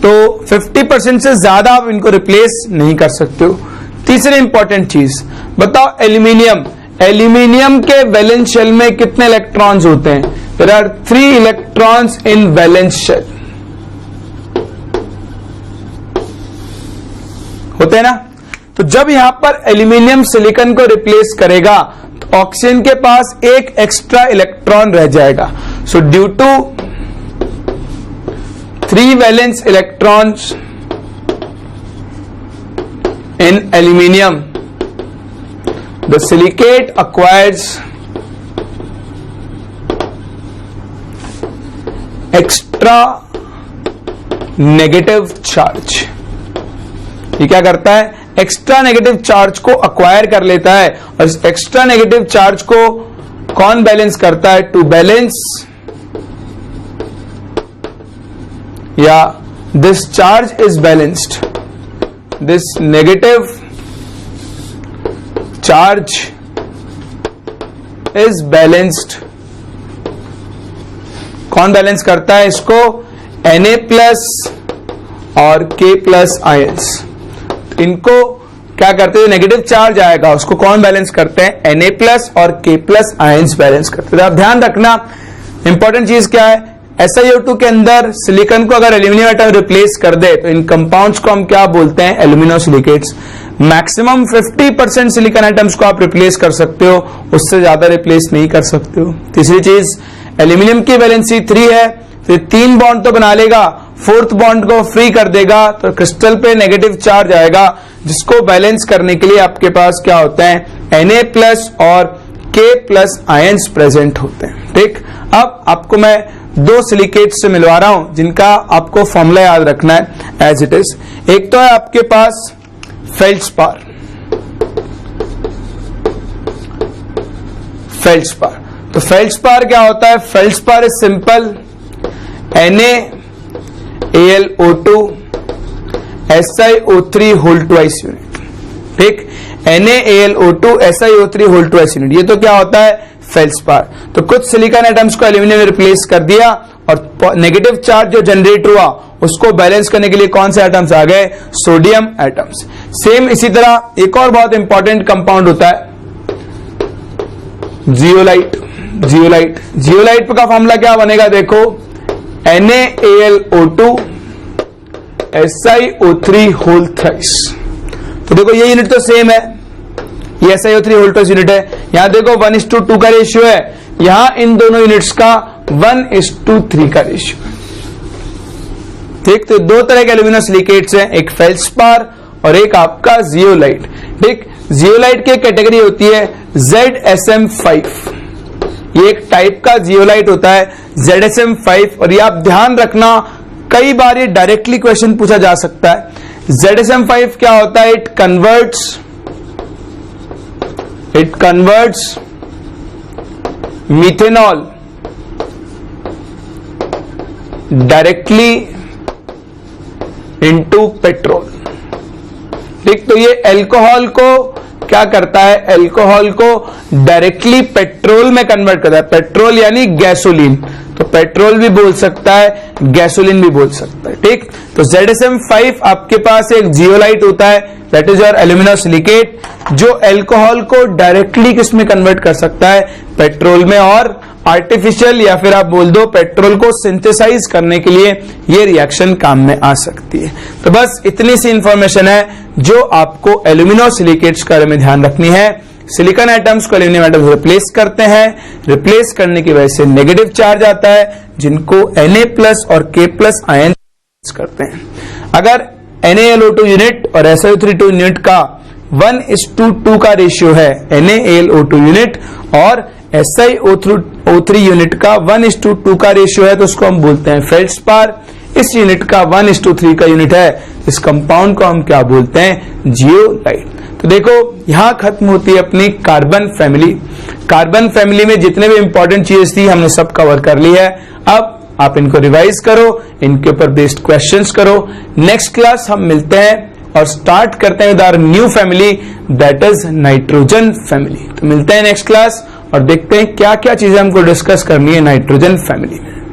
तो 50% से ज्यादा आप इनको रिप्लेस नहीं कर सकते हो। तीसरी इंपॉर्टेंट चीज बताओ, एल्यूमिनियम के वैलेंस शेल में कितने इलेक्ट्रॉन्स होते हैं। There are 3 electrons in valence shell, होते हैं ना। तो जब यहां पर एल्यूमिनियम सिलिकॉन को रिप्लेस करेगा तो ऑक्सीजन के पास एक एक्स्ट्रा इलेक्ट्रॉन रह जाएगा। So due to 3 valence electrons in aluminium, the silicate acquires extra negative charge. ये क्या करता है, एक्स्ट्रा नेगेटिव चार्ज को अक्वायर कर लेता है, और इस एक्स्ट्रा नेगेटिव चार्ज को कौन बैलेंस करता है, टू बैलेंस, या this charge is balanced, this negative charge is balanced. कौन बैलेंस करता है इसको, Na+ और K+ आयंस। इनको क्या करते हैं, नेगेटिव चार्ज आएगा उसको कौन बैलेंस करते हैं, Na+ और K+ आयंस बैलेंस करते हैं। आप ध्यान रखना, इंपॉर्टेंट चीज क्या है, SiO2 के अंदर सिलिकॉन को अगर एल्यूमिनियम एटम रिप्लेस कर दे तो इन कंपाउंड्स को हम क्या बोलते हैं, एल्यूमिनोसिलिकेट्स। मैक्सिमम 50% सिलिकॉन एटम्स को आप रिप्लेस कर सकते हो, उससे ज्यादा रिप्लेस नहीं कर सकते हो। तीसरी चीज, एल्यूमिनियम की वैलेंसी 3 है, फिर 3 बॉन्ड तो बना लेगा, 4th बॉन्ड को फ्री कर देगा तो क्रिस्टल पे नेगेटिव चार्ज आएगा, जिसको बैलेंस करने के लिए आपके पास क्या होता है, Na+ और K+ आयंस प्रेजेंट होते हैं। ठीक, अब आपको मैं 2 सिलिकेट्स से मिलवा रहा हूं जिनका आपको फॉर्मूला याद रखना है एज इट इज। एक तो है आपके पास फेल्ड्स्पार, तो फेल्ड्स्पार क्या होता है, feldspar is simple, NaAlO2 SiO3 whole twice unit. ठीक, NaAlO2 SiO3 whole twice unit, ये तो क्या होता है, फेल्ड्स्पार। तो कुछ सिलिकॉन एटम्स को एल्यूमिनियम में रिप्लेस कर दिया और नेगेटिव चार्ज जो जनरेट हुआ उसको बैलेंस करने के लिए कौन से एटम्स आ गए, सोडियम एटम्स। सेम इसी तरह एक और बहुत इंपॉर्टेंट कंपाउंड होता है जियोलाइट। जियोलाइट का फॉर्मूला क्या बनेगा, देखो, NaAlO2 SiO3 होल थ्राइस। तो देखो ये यूनिट तो सेम है, ये SiO3 होल ट्वाइस यूनिट है। यहां देखो 1:2 का रेशियो है, यहां इन दोनों यूनिट्स का 1:3 का रेशियो है। ठीक, तो 2 तरह के एल्यूमिनोसिलिकेट्स हैं, एक फेल्ड्स्पार और एक आपका जियोलाइट। ठीक, जियोलाइट की कैटेगरी होती है ZSM5, ये एक टाइप का जियोलाइट होता है ZSM5, और ये आप ध्यान रखना कई बार ये डायरेक्टली क्वेश्चन पूछा जा सकता है। ZSM5 क्या होता है, it converts methanol directly into petrol. ठीक, तो ये अल्कोहल को क्या करता है, अल्कोहल को डायरेक्टली पेट्रोल में कन्वर्ट करता है। पेट्रोल यानी गैसोलीन, तो पेट्रोल भी बोल सकता है, गैसोलीन भी बोल सकता है। ठीक, तो ZSM5 आपके पास एक जियोलाइट होता है, दैट इज योर एल्यूमिनोसिलिकेट, जो अल्कोहल को डायरेक्टली किसमें कन्वर्ट कर सकता है, पेट्रोल में, और आर्टिफिशियल या फिर आप बोल दो पेट्रोल को सिंथेसाइज करने के लिए ये रिएक्शन काम में आ सकती है। तो बस इतनी सी इंफॉर्मेशन है जो आपको एल्यूमिनोसिलिकेट्स के बारे में ध्यान रखनी है। सिलिकॉन एटम्स को एल्यूमिनियम एटम्स रिप्लेस करते हैं, रिप्लेस करने की वजह से नेगेटिव चार्ज आता है, जिनको Na+ और K+ आयन करते हैं। अगर NaLO2 यूनिट और SiO3 यूनिट का 1:2 का रेशियो है, NaLO2 यूनिट और SiO3 यूनिट का 1:2 का रेशियो है, तो उसको हम बोलते हैं फेल्ड्स्पार। इस यूनिट का 1:3 का यूनिट है, इस कंपाउंड को हम क्या बोलते हैं, जियोलाइट। तो देखो यहां खत्म होती है अपनी कार्बन फैमिली। कार्बन फैमिली में जितने भी इंपॉर्टेंट चीजें थी हमने सब कवर कर ली है। अब आप इनको रिवाइज करो, इनके ऊपर बेस्ड क्वेश्चंस करो। नेक्स्ट क्लास हम मिलते हैं और स्टार्ट करते हैं with our new family, that is nitrogen family. तो मिलते हैं नेक्स्ट क्लास और देखते हैं क्या क्या चीजें हमको डिस्कस करनी है नाइट्रोजन फैमिली में।